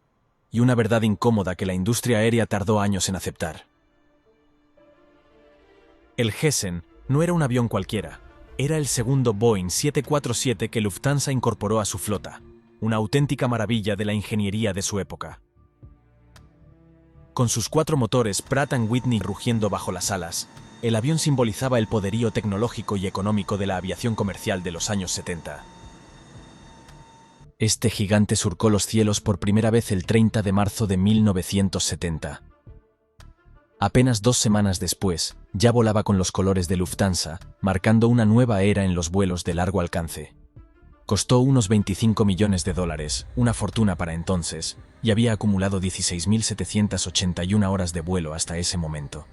y una verdad incómoda que la industria aérea tardó años en aceptar. El Hessen no era un avión cualquiera, era el segundo Boeing 747 que Lufthansa incorporó a su flota, una auténtica maravilla de la ingeniería de su época. Con sus 4 motores Pratt & Whitney rugiendo bajo las alas, el avión simbolizaba el poderío tecnológico y económico de la aviación comercial de los años 70. Este gigante surcó los cielos por primera vez el 30 de marzo de 1970. Apenas 2 semanas después, ya volaba con los colores de Lufthansa, marcando una nueva era en los vuelos de largo alcance. Costó unos $25 millones, una fortuna para entonces, y había acumulado 16.781 horas de vuelo hasta ese momento.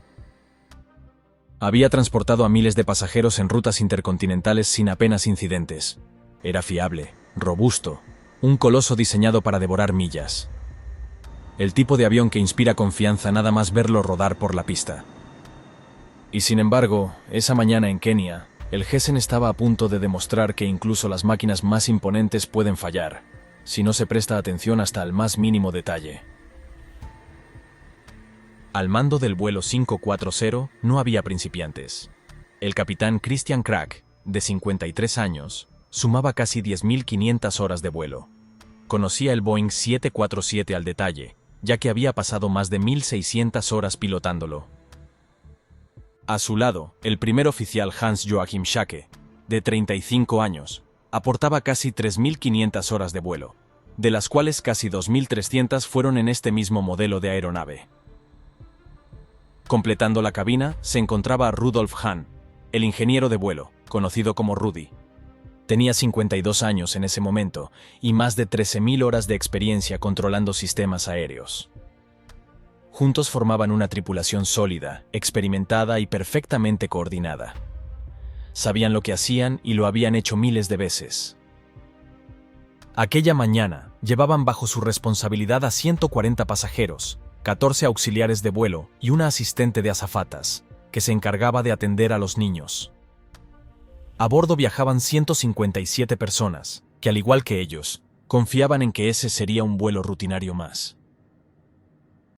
Había transportado a miles de pasajeros en rutas intercontinentales sin apenas incidentes. Era fiable, robusto, un coloso diseñado para devorar millas. El tipo de avión que inspira confianza nada más verlo rodar por la pista. Y sin embargo, esa mañana en Kenia, el Hessen estaba a punto de demostrar que incluso las máquinas más imponentes pueden fallar, si no se presta atención hasta el más mínimo detalle. Al mando del vuelo 540 no había principiantes. El capitán Christian Krag, de 53 años, sumaba casi 10.500 horas de vuelo. Conocía el Boeing 747 al detalle, ya que había pasado más de 1.600 horas pilotándolo. A su lado, el primer oficial Hans-Joachim Schacke, de 35 años, aportaba casi 3.500 horas de vuelo, de las cuales casi 2.300 fueron en este mismo modelo de aeronave. Completando la cabina se encontraba Rudolf Hahn, el ingeniero de vuelo, conocido como Rudy. Tenía 52 años en ese momento y más de 13.000 horas de experiencia controlando sistemas aéreos. Juntos formaban una tripulación sólida, experimentada y perfectamente coordinada. Sabían lo que hacían y lo habían hecho miles de veces. Aquella mañana llevaban bajo su responsabilidad a 140 pasajeros, 14 auxiliares de vuelo y una asistente de azafatas, que se encargaba de atender a los niños. A bordo viajaban 157 personas, que al igual que ellos, confiaban en que ese sería un vuelo rutinario más.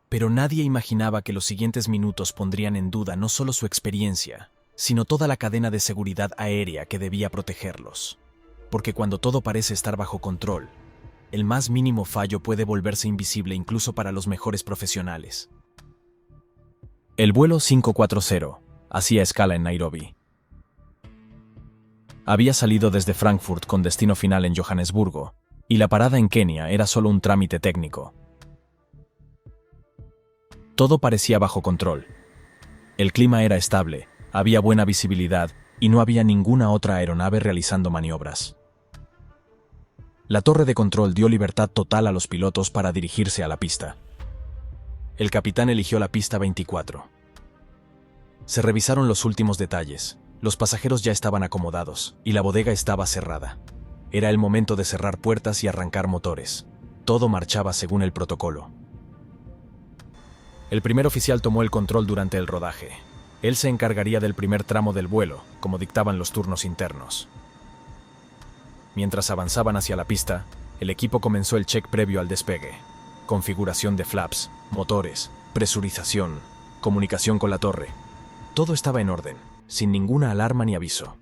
Pero nadie imaginaba que los siguientes minutos pondrían en duda no solo su experiencia, sino toda la cadena de seguridad aérea que debía protegerlos. Porque cuando todo parece estar bajo control, el más mínimo fallo puede volverse invisible incluso para los mejores profesionales. El vuelo 540 hacía escala en Nairobi. Había salido desde Frankfurt con destino final en Johannesburgo, y la parada en Kenia era solo un trámite técnico. Todo parecía bajo control. El clima era estable, había buena visibilidad y no había ninguna otra aeronave realizando maniobras. La torre de control dio libertad total a los pilotos para dirigirse a la pista. El capitán eligió la pista 24. Se revisaron los últimos detalles. Los pasajeros ya estaban acomodados y la bodega estaba cerrada. Era el momento de cerrar puertas y arrancar motores. Todo marchaba según el protocolo. El primer oficial tomó el control durante el rodaje. Él se encargaría del primer tramo del vuelo, como dictaban los turnos internos. Mientras avanzaban hacia la pista, el equipo comenzó el check previo al despegue. Configuración de flaps, motores, presurización, comunicación con la torre. Todo estaba en orden, sin ninguna alarma ni aviso.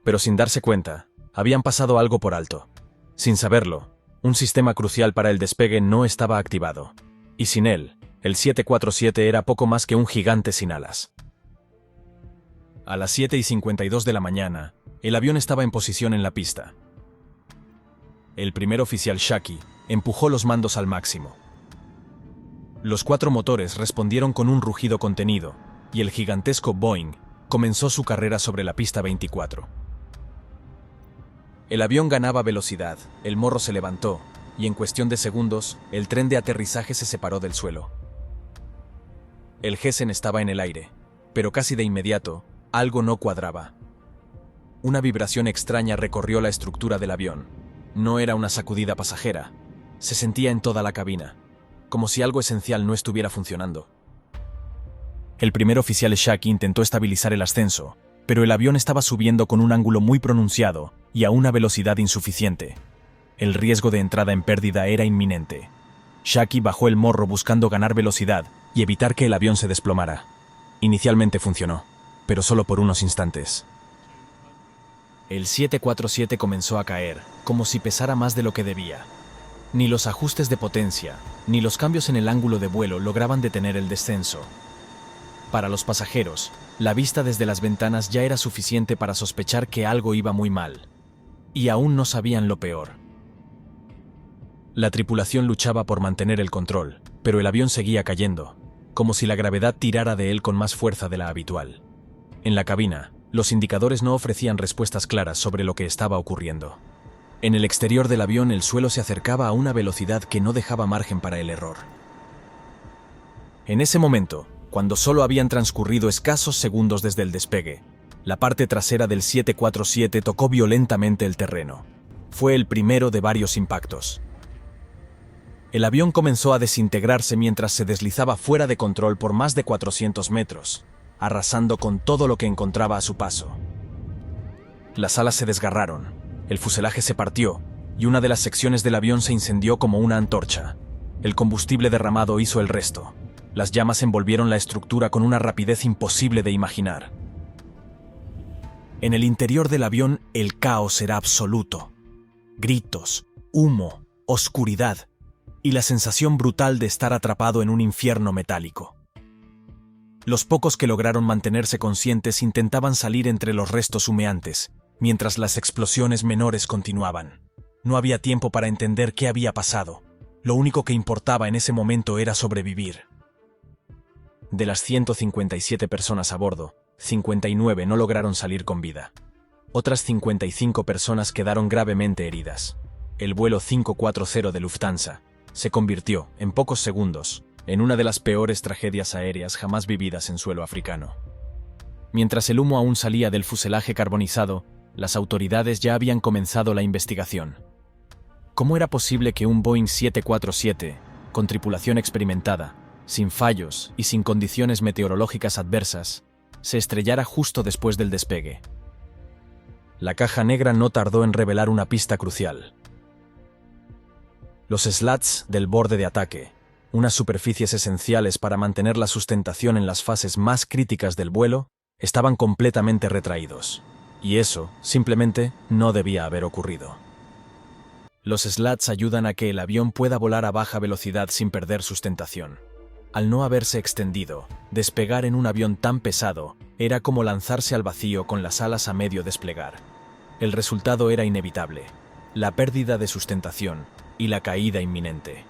Pero sin darse cuenta, habían pasado algo por alto. Sin saberlo, un sistema crucial para el despegue no estaba activado. Y sin él, el 747 era poco más que un gigante sin alas. A las 7:52 de la mañana, el avión estaba en posición en la pista, El primer oficial Shaki empujó los mandos al máximo. Los 4 motores respondieron con un rugido contenido, y el gigantesco Boeing comenzó su carrera sobre la pista 24. El avión ganaba velocidad, el morro se levantó, y en cuestión de segundos, el tren de aterrizaje se separó del suelo. El Hessen estaba en el aire, pero casi de inmediato, algo no cuadraba. Una vibración extraña recorrió la estructura del avión. No era una sacudida pasajera. Se sentía en toda la cabina, como si algo esencial no estuviera funcionando. El primer oficial Shaki intentó estabilizar el ascenso, pero el avión estaba subiendo con un ángulo muy pronunciado y a una velocidad insuficiente. El riesgo de entrada en pérdida era inminente. Shaki bajó el morro buscando ganar velocidad y evitar que el avión se desplomara. Inicialmente funcionó, pero solo por unos instantes. El 747 comenzó a caer, como si pesara más de lo que debía. Ni los ajustes de potencia, ni los cambios en el ángulo de vuelo lograban detener el descenso. Para los pasajeros, la vista desde las ventanas ya era suficiente para sospechar que algo iba muy mal. Y aún no sabían lo peor. La tripulación luchaba por mantener el control, pero el avión seguía cayendo, como si la gravedad tirara de él con más fuerza de la habitual. En la cabina, los indicadores no ofrecían respuestas claras sobre lo que estaba ocurriendo. En el exterior del avión el suelo se acercaba a una velocidad que no dejaba margen para el error. En ese momento, cuando solo habían transcurrido escasos segundos desde el despegue, la parte trasera del 747 tocó violentamente el terreno. Fue el primero de varios impactos. El avión comenzó a desintegrarse mientras se deslizaba fuera de control por más de 400 metros, arrasando con todo lo que encontraba a su paso. Las alas se desgarraron, el fuselaje se partió y una de las secciones del avión se incendió como una antorcha. El combustible derramado hizo el resto. Las llamas envolvieron la estructura con una rapidez imposible de imaginar. En el interior del avión el caos era absoluto. Gritos, humo, oscuridad y la sensación brutal de estar atrapado en un infierno metálico. Los pocos que lograron mantenerse conscientes intentaban salir entre los restos humeantes, mientras las explosiones menores continuaban. No había tiempo para entender qué había pasado. Lo único que importaba en ese momento era sobrevivir. De las 157 personas a bordo, 59 no lograron salir con vida. Otras 55 personas quedaron gravemente heridas. El vuelo 540 de Lufthansa se convirtió, en pocos segundos, en una de las peores tragedias aéreas jamás vividas en suelo africano. Mientras el humo aún salía del fuselaje carbonizado, las autoridades ya habían comenzado la investigación. ¿Cómo era posible que un Boeing 747, con tripulación experimentada, sin fallos y sin condiciones meteorológicas adversas, se estrellara justo después del despegue? La caja negra no tardó en revelar una pista crucial. Los slats del borde de ataque, unas superficies esenciales para mantener la sustentación en las fases más críticas del vuelo, estaban completamente retraídos. Y eso, simplemente, no debía haber ocurrido. Los slats ayudan a que el avión pueda volar a baja velocidad sin perder sustentación. Al no haberse extendido, despegar en un avión tan pesado era como lanzarse al vacío con las alas a medio desplegar. El resultado era inevitable: la pérdida de sustentación y la caída inminente.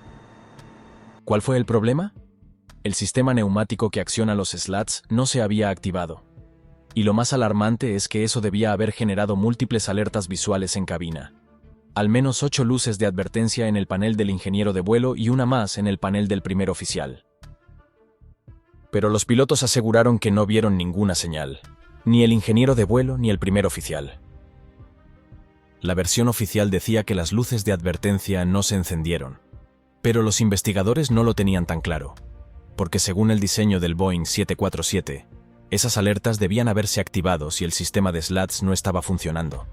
¿Cuál fue el problema? El sistema neumático que acciona los slats no se había activado. Y lo más alarmante es que eso debía haber generado múltiples alertas visuales en cabina. Al menos 8 luces de advertencia en el panel del ingeniero de vuelo y una más en el panel del primer oficial. Pero los pilotos aseguraron que no vieron ninguna señal, ni el ingeniero de vuelo ni el primer oficial. La versión oficial decía que las luces de advertencia no se encendieron, pero los investigadores no lo tenían tan claro, porque según el diseño del Boeing 747, esas alertas debían haberse activado si el sistema de slats no estaba funcionando.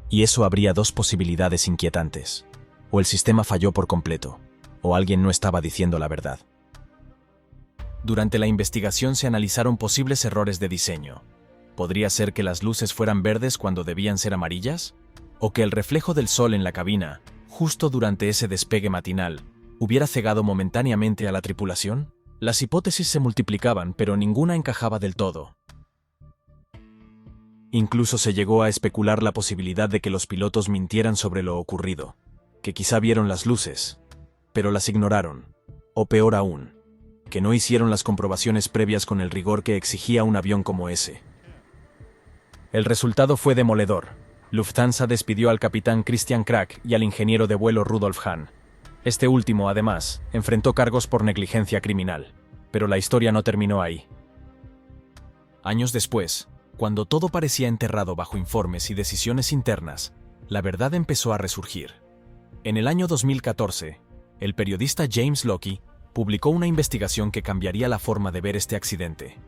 Y eso habría 2 posibilidades inquietantes: o el sistema falló por completo, o alguien no estaba diciendo la verdad. Durante la investigación se analizaron posibles errores de diseño. ¿Podría ser que las luces fueran verdes cuando debían ser amarillas? ¿O que el reflejo del sol en la cabina, justo durante ese despegue matinal, hubiera cegado momentáneamente a la tripulación? Las hipótesis se multiplicaban, pero ninguna encajaba del todo. Incluso se llegó a especular la posibilidad de que los pilotos mintieran sobre lo ocurrido, que quizá vieron las luces, pero las ignoraron, o peor aún, que no hicieron las comprobaciones previas con el rigor que exigía un avión como ese. El resultado fue demoledor. Lufthansa despidió al capitán Christian Krag y al ingeniero de vuelo Rudolf Hahn. Este último, además, enfrentó cargos por negligencia criminal. Pero la historia no terminó ahí. Años después, cuando todo parecía enterrado bajo informes y decisiones internas, la verdad empezó a resurgir. En el año 2014, el periodista James Locke publicó una investigación que cambiaría la forma de ver este accidente.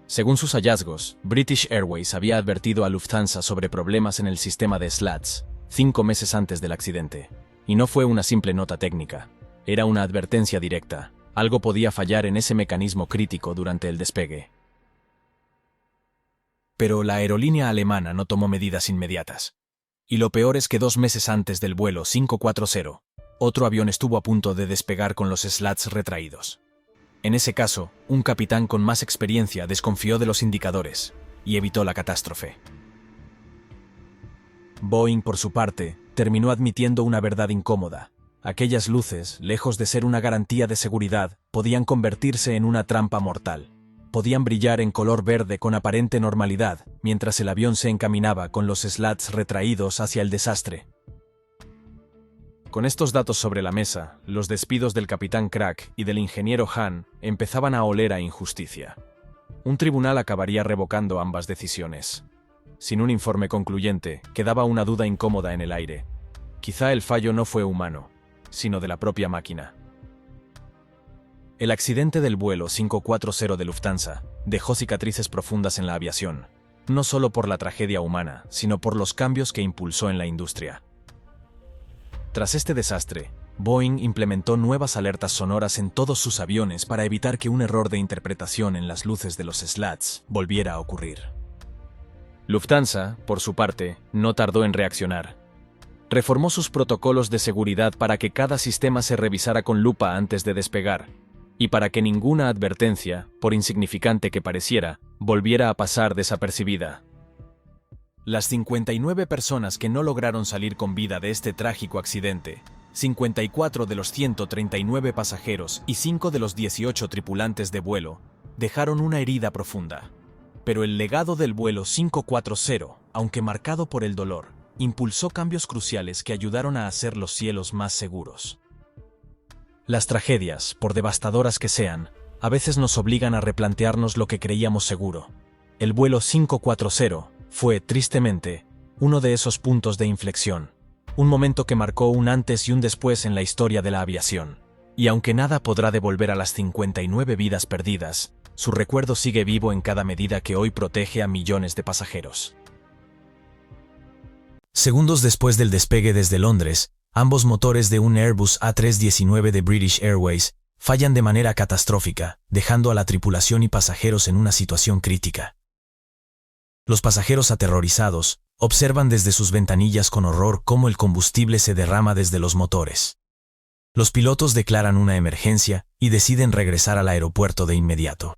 Según sus hallazgos, British Airways había advertido a Lufthansa sobre problemas en el sistema de slats 5 meses antes del accidente. Y no fue una simple nota técnica, era una advertencia directa. Algo podía fallar en ese mecanismo crítico durante el despegue. Pero la aerolínea alemana no tomó medidas inmediatas. Y lo peor es que 2 meses antes del vuelo 540, otro avión estuvo a punto de despegar con los slats retraídos. En ese caso, un capitán con más experiencia desconfió de los indicadores y evitó la catástrofe. Boeing, por su parte, terminó admitiendo una verdad incómoda. Aquellas luces, lejos de ser una garantía de seguridad, podían convertirse en una trampa mortal. Podían brillar en color verde con aparente normalidad, mientras el avión se encaminaba con los slats retraídos hacia el desastre. Con estos datos sobre la mesa, los despidos del capitán Krag y del ingeniero Hahn empezaban a oler a injusticia. Un tribunal acabaría revocando ambas decisiones. Sin un informe concluyente, quedaba una duda incómoda en el aire. Quizá el fallo no fue humano, sino de la propia máquina. El accidente del vuelo 540 de Lufthansa dejó cicatrices profundas en la aviación, no solo por la tragedia humana, sino por los cambios que impulsó en la industria. Tras este desastre, Boeing implementó nuevas alertas sonoras en todos sus aviones para evitar que un error de interpretación en las luces de los slats volviera a ocurrir. Lufthansa, por su parte, no tardó en reaccionar. Reformó sus protocolos de seguridad para que cada sistema se revisara con lupa antes de despegar, y para que ninguna advertencia, por insignificante que pareciera, volviera a pasar desapercibida. Las 59 personas que no lograron salir con vida de este trágico accidente, 54 de los 139 pasajeros y 5 de los 18 tripulantes de vuelo, dejaron una herida profunda. Pero el legado del vuelo 540, aunque marcado por el dolor, impulsó cambios cruciales que ayudaron a hacer los cielos más seguros. Las tragedias, por devastadoras que sean, a veces nos obligan a replantearnos lo que creíamos seguro. El vuelo 540 fue, tristemente, uno de esos puntos de inflexión, un momento que marcó un antes y un después en la historia de la aviación. Y aunque nada podrá devolver a las 59 vidas perdidas, su recuerdo sigue vivo en cada medida que hoy protege a millones de pasajeros. Segundos después del despegue desde Londres, ambos motores de un Airbus A319 de British Airways fallan de manera catastrófica, dejando a la tripulación y pasajeros en una situación crítica. Los pasajeros aterrorizados observan desde sus ventanillas con horror cómo el combustible se derrama desde los motores. Los pilotos declaran una emergencia y deciden regresar al aeropuerto de inmediato.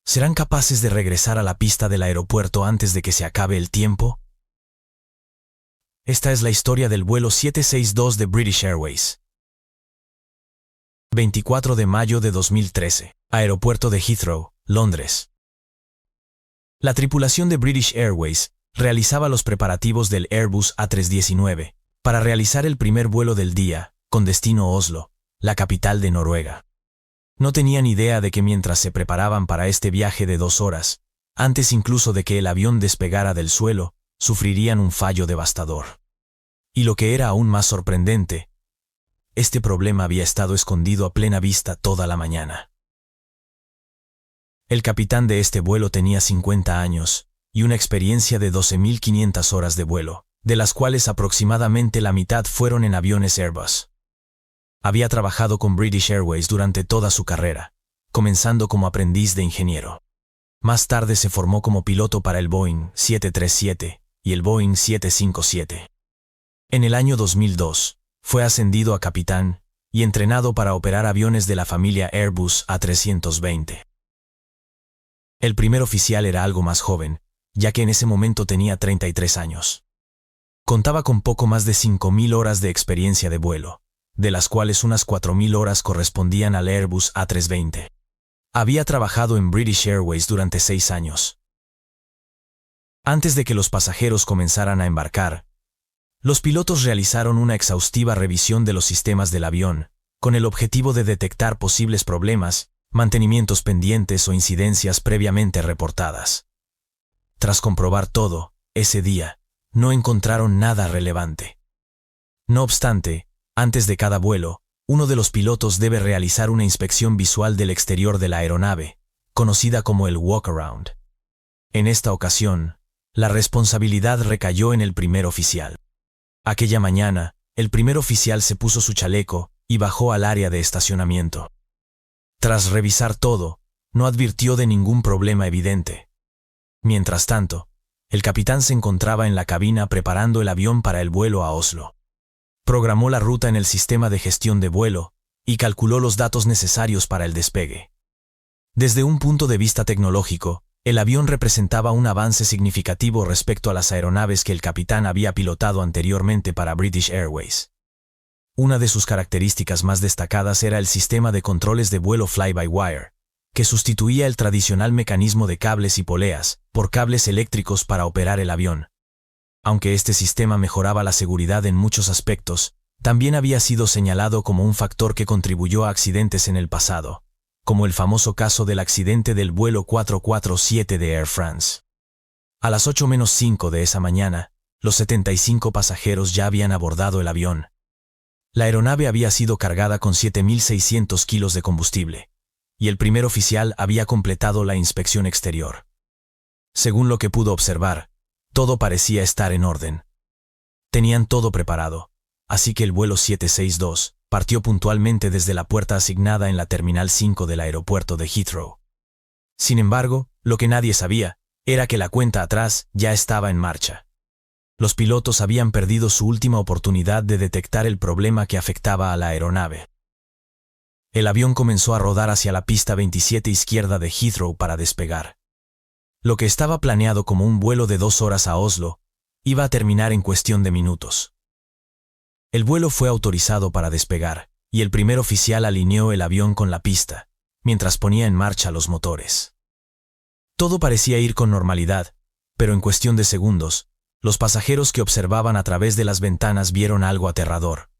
¿Serán capaces de regresar a la pista del aeropuerto antes de que se acabe el tiempo? Esta es la historia del vuelo 762 de British Airways. 24 de mayo de 2013, aeropuerto de Heathrow, Londres. La tripulación de British Airways realizaba los preparativos del Airbus A319 para realizar el primer vuelo del día, con destino Oslo, la capital de Noruega. No tenían idea de que mientras se preparaban para este viaje de 2 horas, antes incluso de que el avión despegara del suelo, sufrirían un fallo devastador. Y lo que era aún más sorprendente, este problema había estado escondido a plena vista toda la mañana. El capitán de este vuelo tenía 50 años y una experiencia de 12.500 horas de vuelo, de las cuales aproximadamente la mitad fueron en aviones Airbus. Había trabajado con British Airways durante toda su carrera, comenzando como aprendiz de ingeniero. Más tarde se formó como piloto para el Boeing 737 y el Boeing 757. En el año 2002, fue ascendido a capitán y entrenado para operar aviones de la familia Airbus A320. El primer oficial era algo más joven, ya que en ese momento tenía 33 años. Contaba con poco más de 5.000 horas de experiencia de vuelo, de las cuales unas 4.000 horas correspondían al Airbus A320. Había trabajado en British Airways durante 6 años. Antes de que los pasajeros comenzaran a embarcar, los pilotos realizaron una exhaustiva revisión de los sistemas del avión, con el objetivo de detectar posibles problemas, mantenimientos pendientes o incidencias previamente reportadas. Tras comprobar todo, ese día, no encontraron nada relevante. No obstante, antes de cada vuelo, uno de los pilotos debe realizar una inspección visual del exterior de la aeronave, conocida como el walk-around. En esta ocasión, la responsabilidad recayó en el primer oficial. Aquella mañana, el primer oficial se puso su chaleco y bajó al área de estacionamiento. Tras revisar todo, no advirtió de ningún problema evidente. Mientras tanto, el capitán se encontraba en la cabina preparando el avión para el vuelo a Oslo. Programó la ruta en el sistema de gestión de vuelo y calculó los datos necesarios para el despegue. Desde un punto de vista tecnológico, el avión representaba un avance significativo respecto a las aeronaves que el capitán había pilotado anteriormente para British Airways. Una de sus características más destacadas era el sistema de controles de vuelo fly-by-wire, que sustituía el tradicional mecanismo de cables y poleas por cables eléctricos para operar el avión. Aunque este sistema mejoraba la seguridad en muchos aspectos, también había sido señalado como un factor que contribuyó a accidentes en el pasado, como el famoso caso del accidente del vuelo 447 de Air France. A las 8:05 de esa mañana, los 75 pasajeros ya habían abordado el avión. La aeronave había sido cargada con 7.600 kilos de combustible, y el primer oficial había completado la inspección exterior. Según lo que pudo observar, todo parecía estar en orden. Tenían todo preparado, así que el vuelo 762 partió puntualmente desde la puerta asignada en la Terminal 5 del aeropuerto de Heathrow. Sin embargo, lo que nadie sabía era que la cuenta atrás ya estaba en marcha. Los pilotos habían perdido su última oportunidad de detectar el problema que afectaba a la aeronave. El avión comenzó a rodar hacia la pista 27 izquierda de Heathrow para despegar. Lo que estaba planeado como un vuelo de 2 horas a Oslo, iba a terminar en cuestión de minutos. El vuelo fue autorizado para despegar, y el primer oficial alineó el avión con la pista, mientras ponía en marcha los motores. Todo parecía ir con normalidad, pero en cuestión de segundos, los pasajeros que observaban a través de las ventanas vieron algo aterrador.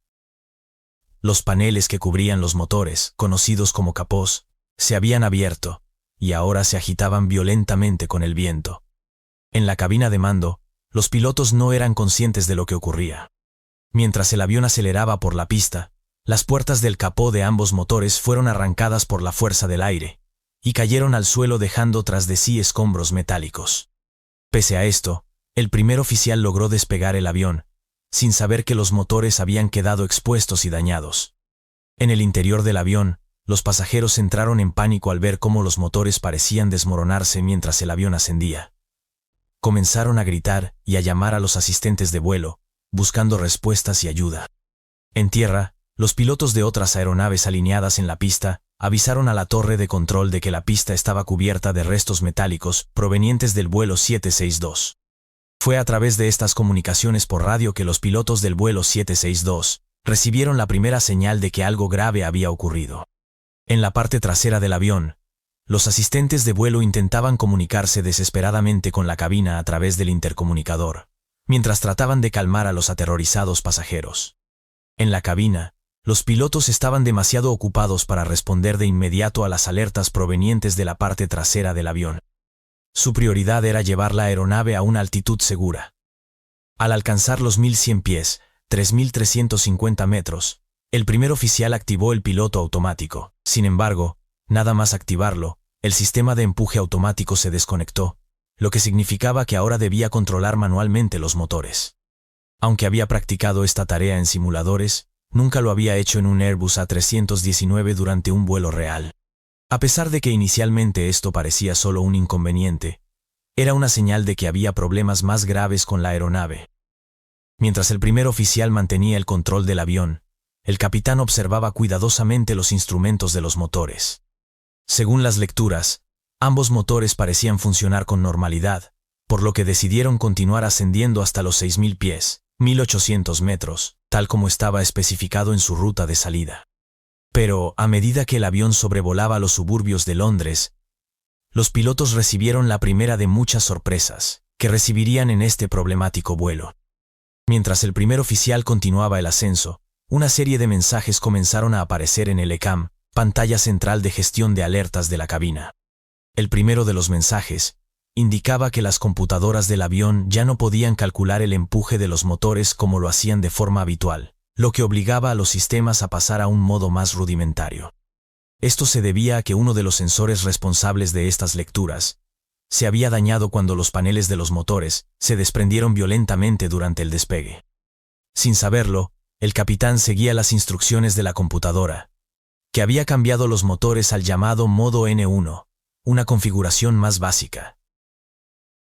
Los paneles que cubrían los motores, conocidos como capós, se habían abierto, y ahora se agitaban violentamente con el viento. En la cabina de mando, los pilotos no eran conscientes de lo que ocurría. Mientras el avión aceleraba por la pista, las puertas del capó de ambos motores fueron arrancadas por la fuerza del aire, y cayeron al suelo dejando tras de sí escombros metálicos. Pese a esto, el primer oficial logró despegar el avión, sin saber que los motores habían quedado expuestos y dañados. En el interior del avión, los pasajeros entraron en pánico al ver cómo los motores parecían desmoronarse mientras el avión ascendía. Comenzaron a gritar y a llamar a los asistentes de vuelo, buscando respuestas y ayuda. En tierra, los pilotos de otras aeronaves alineadas en la pista avisaron a la torre de control de que la pista estaba cubierta de restos metálicos provenientes del vuelo 762. Fue a través de estas comunicaciones por radio que los pilotos del vuelo 762 recibieron la primera señal de que algo grave había ocurrido. En la parte trasera del avión, los asistentes de vuelo intentaban comunicarse desesperadamente con la cabina a través del intercomunicador, mientras trataban de calmar a los aterrorizados pasajeros. En la cabina, los pilotos estaban demasiado ocupados para responder de inmediato a las alertas provenientes de la parte trasera del avión. Su prioridad era llevar la aeronave a una altitud segura. Al alcanzar los 1.100 pies, 3.350 metros, el primer oficial activó el piloto automático. Sin embargo, nada más activarlo, el sistema de empuje automático se desconectó, lo que significaba que ahora debía controlar manualmente los motores. Aunque había practicado esta tarea en simuladores, nunca lo había hecho en un Airbus A319 durante un vuelo real. A pesar de que inicialmente esto parecía solo un inconveniente, era una señal de que había problemas más graves con la aeronave. Mientras el primer oficial mantenía el control del avión, el capitán observaba cuidadosamente los instrumentos de los motores. Según las lecturas, ambos motores parecían funcionar con normalidad, por lo que decidieron continuar ascendiendo hasta los 6.000 pies, 1.800 metros, tal como estaba especificado en su ruta de salida. Pero, a medida que el avión sobrevolaba los suburbios de Londres, los pilotos recibieron la primera de muchas sorpresas que recibirían en este problemático vuelo. Mientras el primer oficial continuaba el ascenso, una serie de mensajes comenzaron a aparecer en el ECAM, pantalla central de gestión de alertas de la cabina. El primero de los mensajes indicaba que las computadoras del avión ya no podían calcular el empuje de los motores como lo hacían de forma habitual, lo que obligaba a los sistemas a pasar a un modo más rudimentario. Esto se debía a que uno de los sensores responsables de estas lecturas se había dañado cuando los paneles de los motores se desprendieron violentamente durante el despegue. Sin saberlo, el capitán seguía las instrucciones de la computadora, que había cambiado los motores al llamado modo N1, una configuración más básica.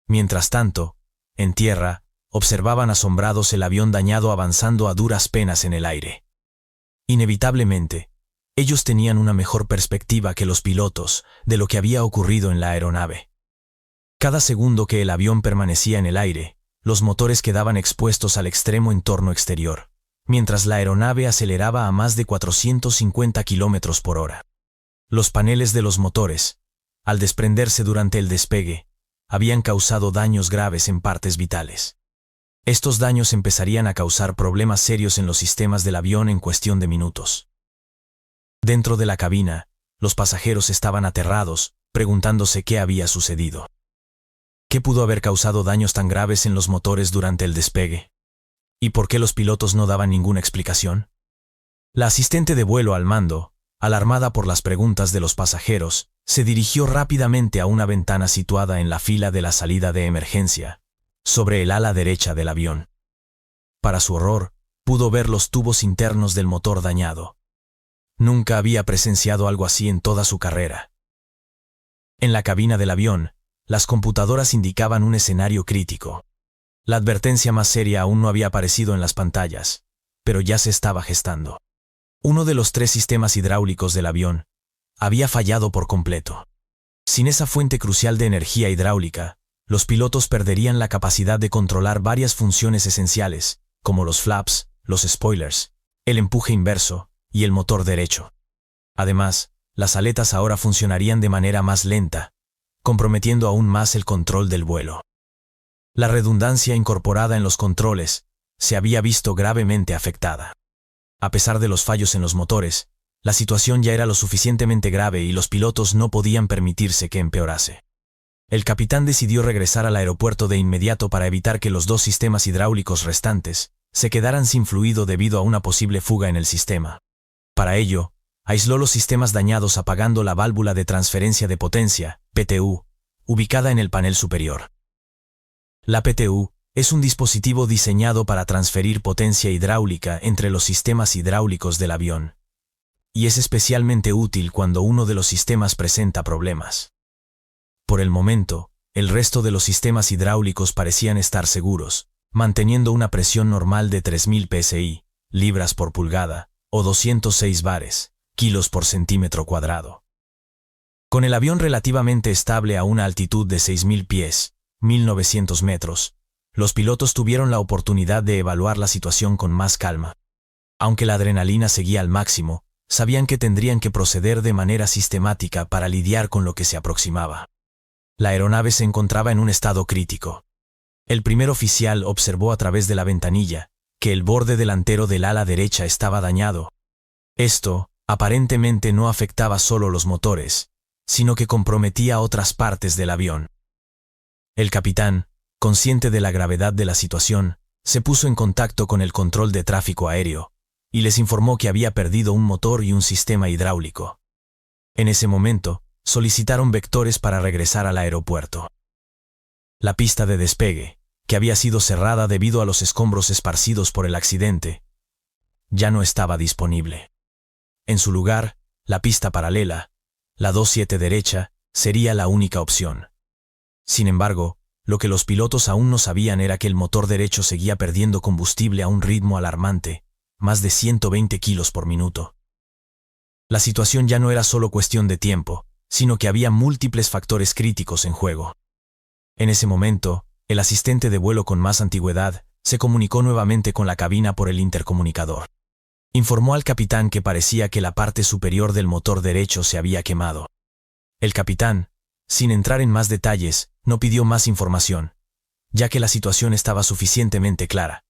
Mientras tanto, en tierra, observaban asombrados el avión dañado avanzando a duras penas en el aire. Inevitablemente, ellos tenían una mejor perspectiva que los pilotos de lo que había ocurrido en la aeronave. Cada segundo que el avión permanecía en el aire, los motores quedaban expuestos al extremo entorno exterior, mientras la aeronave aceleraba a más de 450 km por hora. Los paneles de los motores, al desprenderse durante el despegue, habían causado daños graves en partes vitales. Estos daños empezarían a causar problemas serios en los sistemas del avión en cuestión de minutos. Dentro de la cabina, los pasajeros estaban aterrados, preguntándose qué había sucedido. ¿Qué pudo haber causado daños tan graves en los motores durante el despegue? ¿Y por qué los pilotos no daban ninguna explicación? La asistente de vuelo al mando, alarmada por las preguntas de los pasajeros, se dirigió rápidamente a una ventana situada en la fila de la salida de emergencia, sobre el ala derecha del avión. Para su horror, pudo ver los tubos internos del motor dañado. Nunca había presenciado algo así en toda su carrera. En la cabina del avión, las computadoras indicaban un escenario crítico. La advertencia más seria aún no había aparecido en las pantallas, pero ya se estaba gestando. Uno de los 3 sistemas hidráulicos del avión había fallado por completo. Sin esa fuente crucial de energía hidráulica, los pilotos perderían la capacidad de controlar varias funciones esenciales, como los flaps, los spoilers, el empuje inverso y el motor derecho. Además, las aletas ahora funcionarían de manera más lenta, comprometiendo aún más el control del vuelo. La redundancia incorporada en los controles se había visto gravemente afectada. A pesar de los fallos en los motores, la situación ya era lo suficientemente grave y los pilotos no podían permitirse que empeorase. El capitán decidió regresar al aeropuerto de inmediato para evitar que los 2 sistemas hidráulicos restantes se quedaran sin fluido debido a una posible fuga en el sistema. Para ello, aisló los sistemas dañados apagando la válvula de transferencia de potencia, PTU, ubicada en el panel superior. La PTU es un dispositivo diseñado para transferir potencia hidráulica entre los sistemas hidráulicos del avión, y es especialmente útil cuando uno de los sistemas presenta problemas. Por el momento, el resto de los sistemas hidráulicos parecían estar seguros, manteniendo una presión normal de 3000 psi, libras por pulgada, o 206 bares, kilos por centímetro cuadrado. Con el avión relativamente estable a una altitud de 6000 pies, 1900 metros, los pilotos tuvieron la oportunidad de evaluar la situación con más calma. Aunque la adrenalina seguía al máximo, sabían que tendrían que proceder de manera sistemática para lidiar con lo que se aproximaba. La aeronave se encontraba en un estado crítico. El primer oficial observó a través de la ventanilla que el borde delantero del ala derecha estaba dañado. Esto, aparentemente, no afectaba solo los motores, sino que comprometía otras partes del avión. El capitán, consciente de la gravedad de la situación, se puso en contacto con el control de tráfico aéreo y les informó que había perdido un motor y un sistema hidráulico. En ese momento, solicitaron vectores para regresar al aeropuerto. La pista de despegue, que había sido cerrada debido a los escombros esparcidos por el accidente, ya no estaba disponible. En su lugar, la pista paralela, la 27 derecha, sería la única opción. Sin embargo, lo que los pilotos aún no sabían era que el motor derecho seguía perdiendo combustible a un ritmo alarmante, más de 120 kilos por minuto. La situación ya no era solo cuestión de tiempo, sino que había múltiples factores críticos en juego. En ese momento, el asistente de vuelo con más antigüedad se comunicó nuevamente con la cabina por el intercomunicador. Informó al capitán que parecía que la parte superior del motor derecho se había quemado. El capitán, sin entrar en más detalles, no pidió más información, ya que la situación estaba suficientemente clara.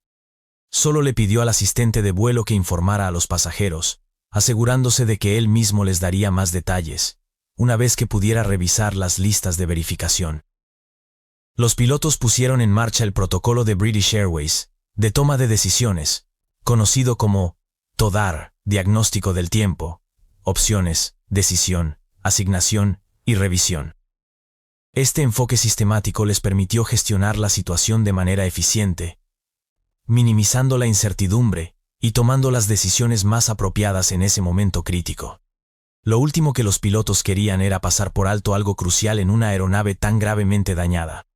Solo le pidió al asistente de vuelo que informara a los pasajeros, asegurándose de que él mismo les daría más detalles, una vez que pudiera revisar las listas de verificación. Los pilotos pusieron en marcha el protocolo de British Airways, de toma de decisiones, conocido como TODAR, diagnóstico del tiempo, opciones, decisión, asignación y revisión. Este enfoque sistemático les permitió gestionar la situación de manera eficiente, minimizando la incertidumbre y tomando las decisiones más apropiadas en ese momento crítico. Lo último que los pilotos querían era pasar por alto algo crucial en una aeronave tan gravemente dañada.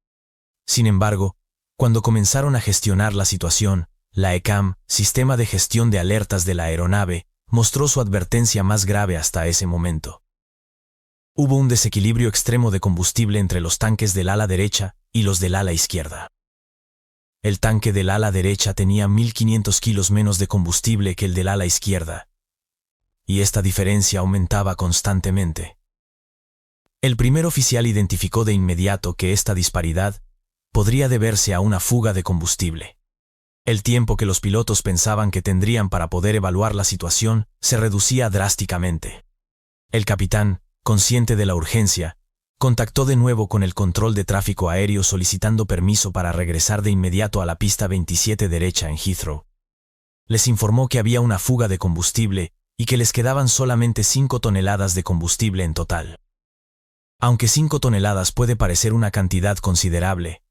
Sin embargo, cuando comenzaron a gestionar la situación, la ECAM, Sistema de Gestión de Alertas de la aeronave, mostró su advertencia más grave hasta ese momento. Hubo un desequilibrio extremo de combustible entre los tanques del ala derecha y los del ala izquierda. El tanque del ala derecha tenía 1.500 kilos menos de combustible que el del ala izquierda, y esta diferencia aumentaba constantemente. El primer oficial identificó de inmediato que esta disparidad podría deberse a una fuga de combustible. El tiempo que los pilotos pensaban que tendrían para poder evaluar la situación se reducía drásticamente. El capitán, consciente de la urgencia, contactó de nuevo con el control de tráfico aéreo solicitando permiso para regresar de inmediato a la pista 27 derecha en Heathrow. Les informó que había una fuga de combustible y que les quedaban solamente 5 toneladas de combustible en total. Aunque 5 toneladas puede parecer una cantidad considerable,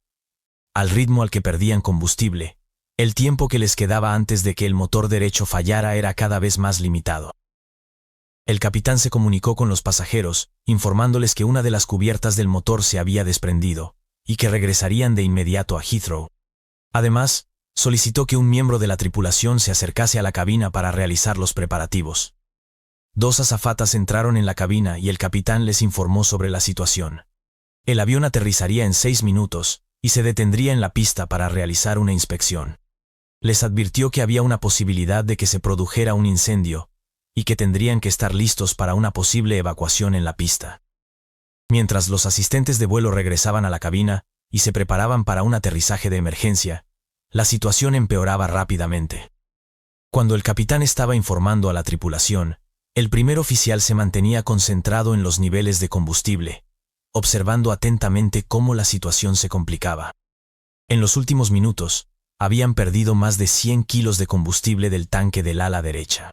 al ritmo al que perdían combustible, el tiempo que les quedaba antes de que el motor derecho fallara era cada vez más limitado. El capitán se comunicó con los pasajeros, informándoles que una de las cubiertas del motor se había desprendido, y que regresarían de inmediato a Heathrow. Además, solicitó que un miembro de la tripulación se acercase a la cabina para realizar los preparativos. 2 azafatas entraron en la cabina y el capitán les informó sobre la situación. El avión aterrizaría en 6 minutos, y se detendría en la pista para realizar una inspección. Les advirtió que había una posibilidad de que se produjera un incendio, y que tendrían que estar listos para una posible evacuación en la pista. Mientras los asistentes de vuelo regresaban a la cabina y se preparaban para un aterrizaje de emergencia, la situación empeoraba rápidamente. Cuando el capitán estaba informando a la tripulación, el primer oficial se mantenía concentrado en los niveles de combustible, observando atentamente cómo la situación se complicaba. En los últimos minutos, habían perdido más de 100 kilos de combustible del tanque del ala derecha.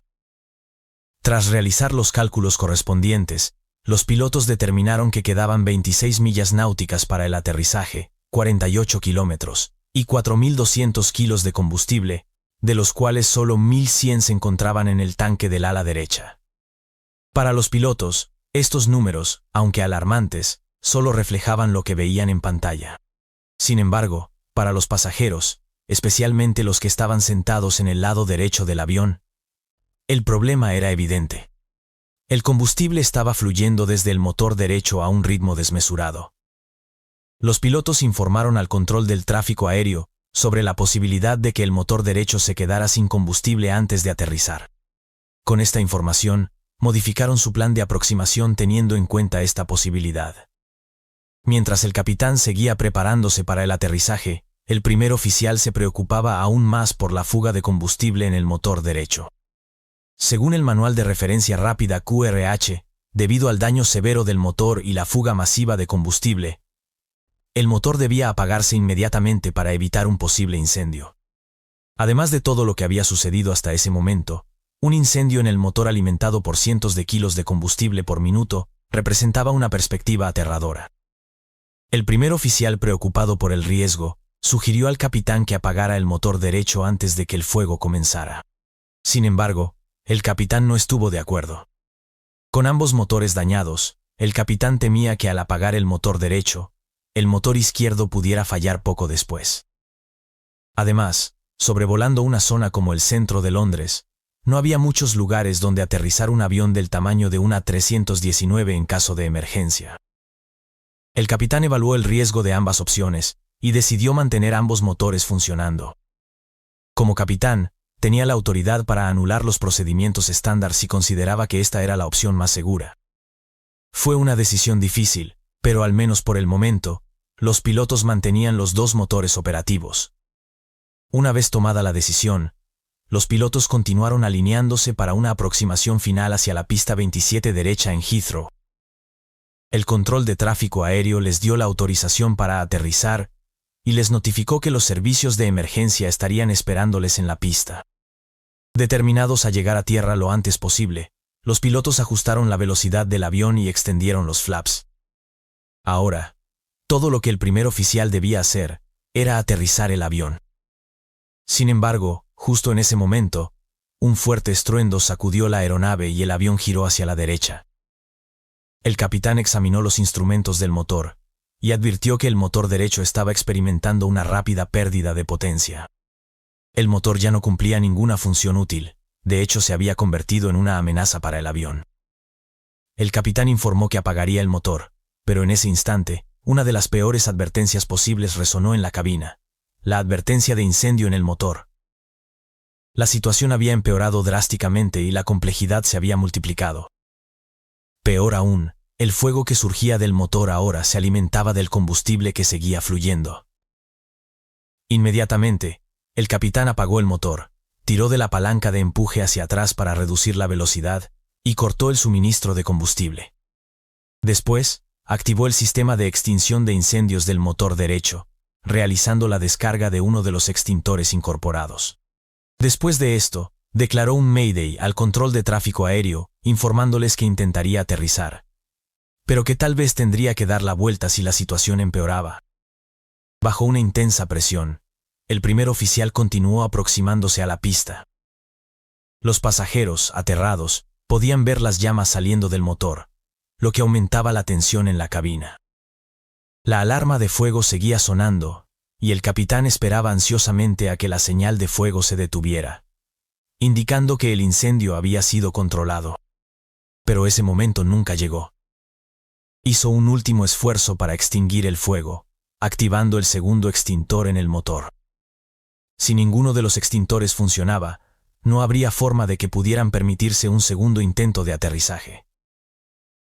Tras realizar los cálculos correspondientes, los pilotos determinaron que quedaban 26 millas náuticas para el aterrizaje, 48 kilómetros, y 4.200 kilos de combustible, de los cuales solo 1.100 se encontraban en el tanque del ala derecha. Para los pilotos, estos números, aunque alarmantes, solo reflejaban lo que veían en pantalla. Sin embargo, para los pasajeros, especialmente los que estaban sentados en el lado derecho del avión, el problema era evidente. El combustible estaba fluyendo desde el motor derecho a un ritmo desmesurado. Los pilotos informaron al control del tráfico aéreo sobre la posibilidad de que el motor derecho se quedara sin combustible antes de aterrizar. Con esta información, modificaron su plan de aproximación teniendo en cuenta esta posibilidad. Mientras el capitán seguía preparándose para el aterrizaje, el primer oficial se preocupaba aún más por la fuga de combustible en el motor derecho. Según el manual de referencia rápida QRH, debido al daño severo del motor y la fuga masiva de combustible, el motor debía apagarse inmediatamente para evitar un posible incendio. Además de todo lo que había sucedido hasta ese momento, un incendio en el motor alimentado por cientos de kilos de combustible por minuto representaba una perspectiva aterradora. El primer oficial, preocupado por el riesgo, sugirió al capitán que apagara el motor derecho antes de que el fuego comenzara. Sin embargo, el capitán no estuvo de acuerdo. Con ambos motores dañados, el capitán temía que al apagar el motor derecho, el motor izquierdo pudiera fallar poco después. Además, sobrevolando una zona como el centro de Londres, no había muchos lugares donde aterrizar un avión del tamaño de una A319 en caso de emergencia. El capitán evaluó el riesgo de ambas opciones y decidió mantener ambos motores funcionando. Como capitán, tenía la autoridad para anular los procedimientos estándar si consideraba que esta era la opción más segura. Fue una decisión difícil, pero al menos por el momento, los pilotos mantenían los dos motores operativos. Una vez tomada la decisión, los pilotos continuaron alineándose para una aproximación final hacia la pista 27 derecha en Heathrow. El control de tráfico aéreo les dio la autorización para aterrizar y les notificó que los servicios de emergencia estarían esperándoles en la pista. Determinados a llegar a tierra lo antes posible, los pilotos ajustaron la velocidad del avión y extendieron los flaps. Ahora, todo lo que el primer oficial debía hacer era aterrizar el avión. Sin embargo, justo en ese momento, un fuerte estruendo sacudió la aeronave y el avión giró hacia la derecha. El capitán examinó los instrumentos del motor y advirtió que el motor derecho estaba experimentando una rápida pérdida de potencia. El motor ya no cumplía ninguna función útil, de hecho se había convertido en una amenaza para el avión. El capitán informó que apagaría el motor, pero en ese instante, una de las peores advertencias posibles resonó en la cabina: la advertencia de incendio en el motor. La situación había empeorado drásticamente y la complejidad se había multiplicado. Peor aún, el fuego que surgía del motor ahora se alimentaba del combustible que seguía fluyendo. Inmediatamente, el capitán apagó el motor, tiró de la palanca de empuje hacia atrás para reducir la velocidad y cortó el suministro de combustible. Después, activó el sistema de extinción de incendios del motor derecho, realizando la descarga de uno de los extintores incorporados. Después de esto, declaró un Mayday al control de tráfico aéreo, informándoles que intentaría aterrizar, pero que tal vez tendría que dar la vuelta si la situación empeoraba. Bajo una intensa presión, el primer oficial continuó aproximándose a la pista. Los pasajeros, aterrados, podían ver las llamas saliendo del motor, lo que aumentaba la tensión en la cabina. La alarma de fuego seguía sonando, y el capitán esperaba ansiosamente a que la señal de fuego se detuviera, indicando que el incendio había sido controlado. Pero ese momento nunca llegó. Hizo un último esfuerzo para extinguir el fuego, activando el segundo extintor en el motor. Si ninguno de los extintores funcionaba, no habría forma de que pudieran permitirse un segundo intento de aterrizaje.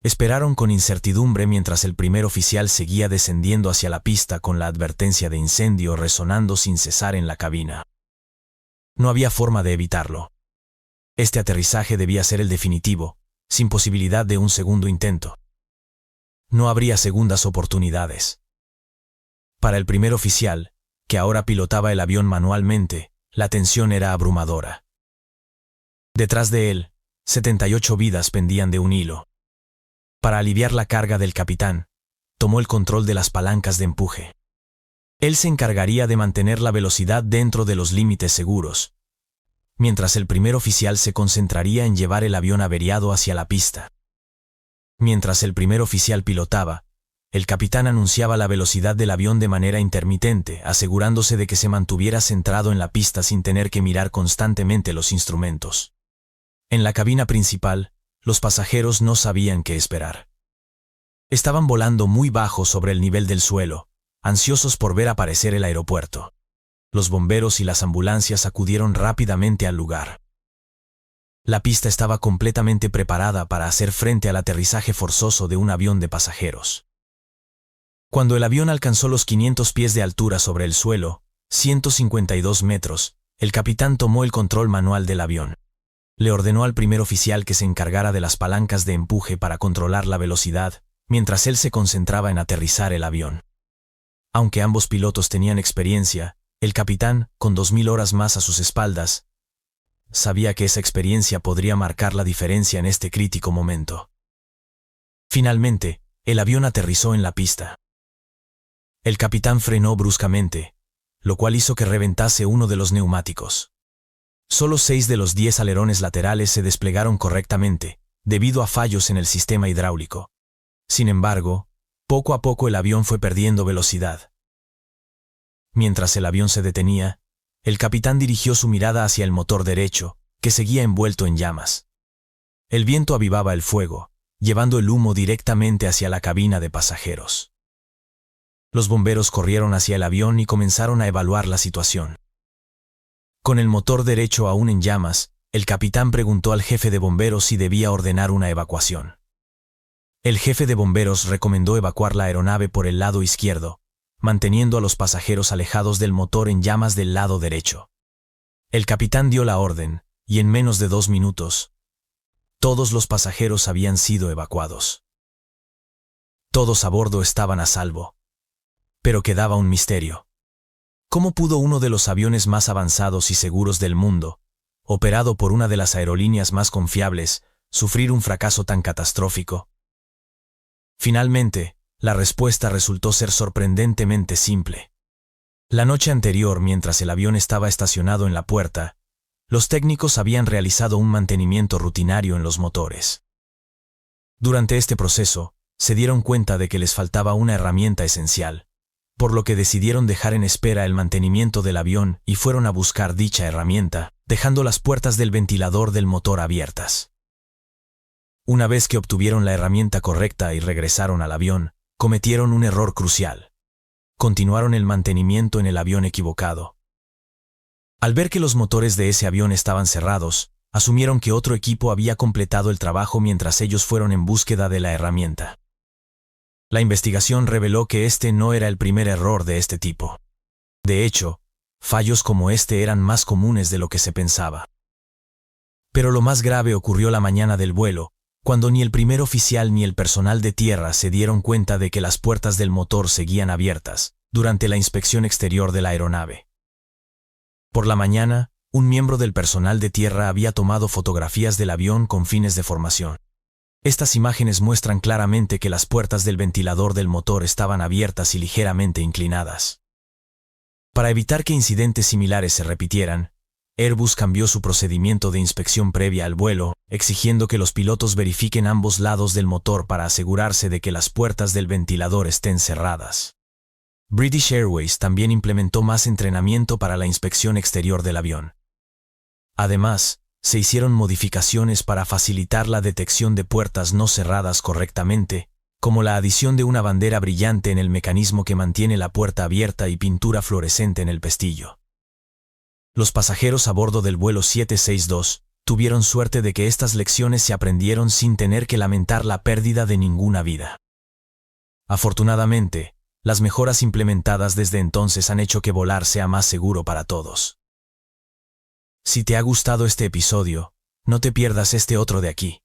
Esperaron con incertidumbre mientras el primer oficial seguía descendiendo hacia la pista con la advertencia de incendio resonando sin cesar en la cabina. No había forma de evitarlo. Este aterrizaje debía ser el definitivo, sin posibilidad de un segundo intento. No habría segundas oportunidades. Para el primer oficial, que ahora pilotaba el avión manualmente, la tensión era abrumadora. Detrás de él, 78 vidas pendían de un hilo. Para aliviar la carga del capitán, tomó el control de las palancas de empuje. Él se encargaría de mantener la velocidad dentro de los límites seguros, mientras el primer oficial se concentraría en llevar el avión averiado hacia la pista. Mientras el primer oficial pilotaba, el capitán anunciaba la velocidad del avión de manera intermitente, asegurándose de que se mantuviera centrado en la pista sin tener que mirar constantemente los instrumentos. En la cabina principal, los pasajeros no sabían qué esperar. Estaban volando muy bajo sobre el nivel del suelo, ansiosos por ver aparecer el aeropuerto. Los bomberos y las ambulancias acudieron rápidamente al lugar. La pista estaba completamente preparada para hacer frente al aterrizaje forzoso de un avión de pasajeros. Cuando el avión alcanzó los 500 pies de altura sobre el suelo, 152 metros, el capitán tomó el control manual del avión. Le ordenó al primer oficial que se encargara de las palancas de empuje para controlar la velocidad, mientras él se concentraba en aterrizar el avión. Aunque ambos pilotos tenían experiencia, el capitán, con 2000 horas más a sus espaldas, sabía que esa experiencia podría marcar la diferencia en este crítico momento. Finalmente, el avión aterrizó en la pista. El capitán frenó bruscamente, lo cual hizo que reventase uno de los neumáticos. Solo 6 de los 10 alerones laterales se desplegaron correctamente, debido a fallos en el sistema hidráulico. Sin embargo, poco a poco el avión fue perdiendo velocidad. Mientras el avión se detenía, el capitán dirigió su mirada hacia el motor derecho, que seguía envuelto en llamas. El viento avivaba el fuego, llevando el humo directamente hacia la cabina de pasajeros. Los bomberos corrieron hacia el avión y comenzaron a evaluar la situación. Con el motor derecho aún en llamas, el capitán preguntó al jefe de bomberos si debía ordenar una evacuación. El jefe de bomberos recomendó evacuar la aeronave por el lado izquierdo, manteniendo a los pasajeros alejados del motor en llamas del lado derecho. El capitán dio la orden, y en menos de 2 minutos, todos los pasajeros habían sido evacuados. Todos a bordo estaban a salvo. Pero quedaba un misterio. ¿Cómo pudo uno de los aviones más avanzados y seguros del mundo, operado por una de las aerolíneas más confiables, sufrir un fracaso tan catastrófico? Finalmente, la respuesta resultó ser sorprendentemente simple. La noche anterior, mientras el avión estaba estacionado en la puerta, los técnicos habían realizado un mantenimiento rutinario en los motores. Durante este proceso, se dieron cuenta de que les faltaba una herramienta esencial, por lo que decidieron dejar en espera el mantenimiento del avión y fueron a buscar dicha herramienta, dejando las puertas del ventilador del motor abiertas. Una vez que obtuvieron la herramienta correcta y regresaron al avión, cometieron un error crucial. Continuaron el mantenimiento en el avión equivocado. Al ver que los motores de ese avión estaban cerrados, asumieron que otro equipo había completado el trabajo mientras ellos fueron en búsqueda de la herramienta. La investigación reveló que este no era el primer error de este tipo. De hecho, fallos como este eran más comunes de lo que se pensaba. Pero lo más grave ocurrió la mañana del vuelo, cuando ni el primer oficial ni el personal de tierra se dieron cuenta de que las puertas del motor seguían abiertas, durante la inspección exterior de la aeronave. Por la mañana, un miembro del personal de tierra había tomado fotografías del avión con fines de formación. Estas imágenes muestran claramente que las puertas del ventilador del motor estaban abiertas y ligeramente inclinadas. Para evitar que incidentes similares se repitieran, Airbus cambió su procedimiento de inspección previa al vuelo, exigiendo que los pilotos verifiquen ambos lados del motor para asegurarse de que las puertas del ventilador estén cerradas. British Airways también implementó más entrenamiento para la inspección exterior del avión. Además, se hicieron modificaciones para facilitar la detección de puertas no cerradas correctamente, como la adición de una bandera brillante en el mecanismo que mantiene la puerta abierta y pintura fluorescente en el pestillo. Los pasajeros a bordo del vuelo 762 tuvieron suerte de que estas lecciones se aprendieron sin tener que lamentar la pérdida de ninguna vida. Afortunadamente, las mejoras implementadas desde entonces han hecho que volar sea más seguro para todos. Si te ha gustado este episodio, no te pierdas este otro de aquí.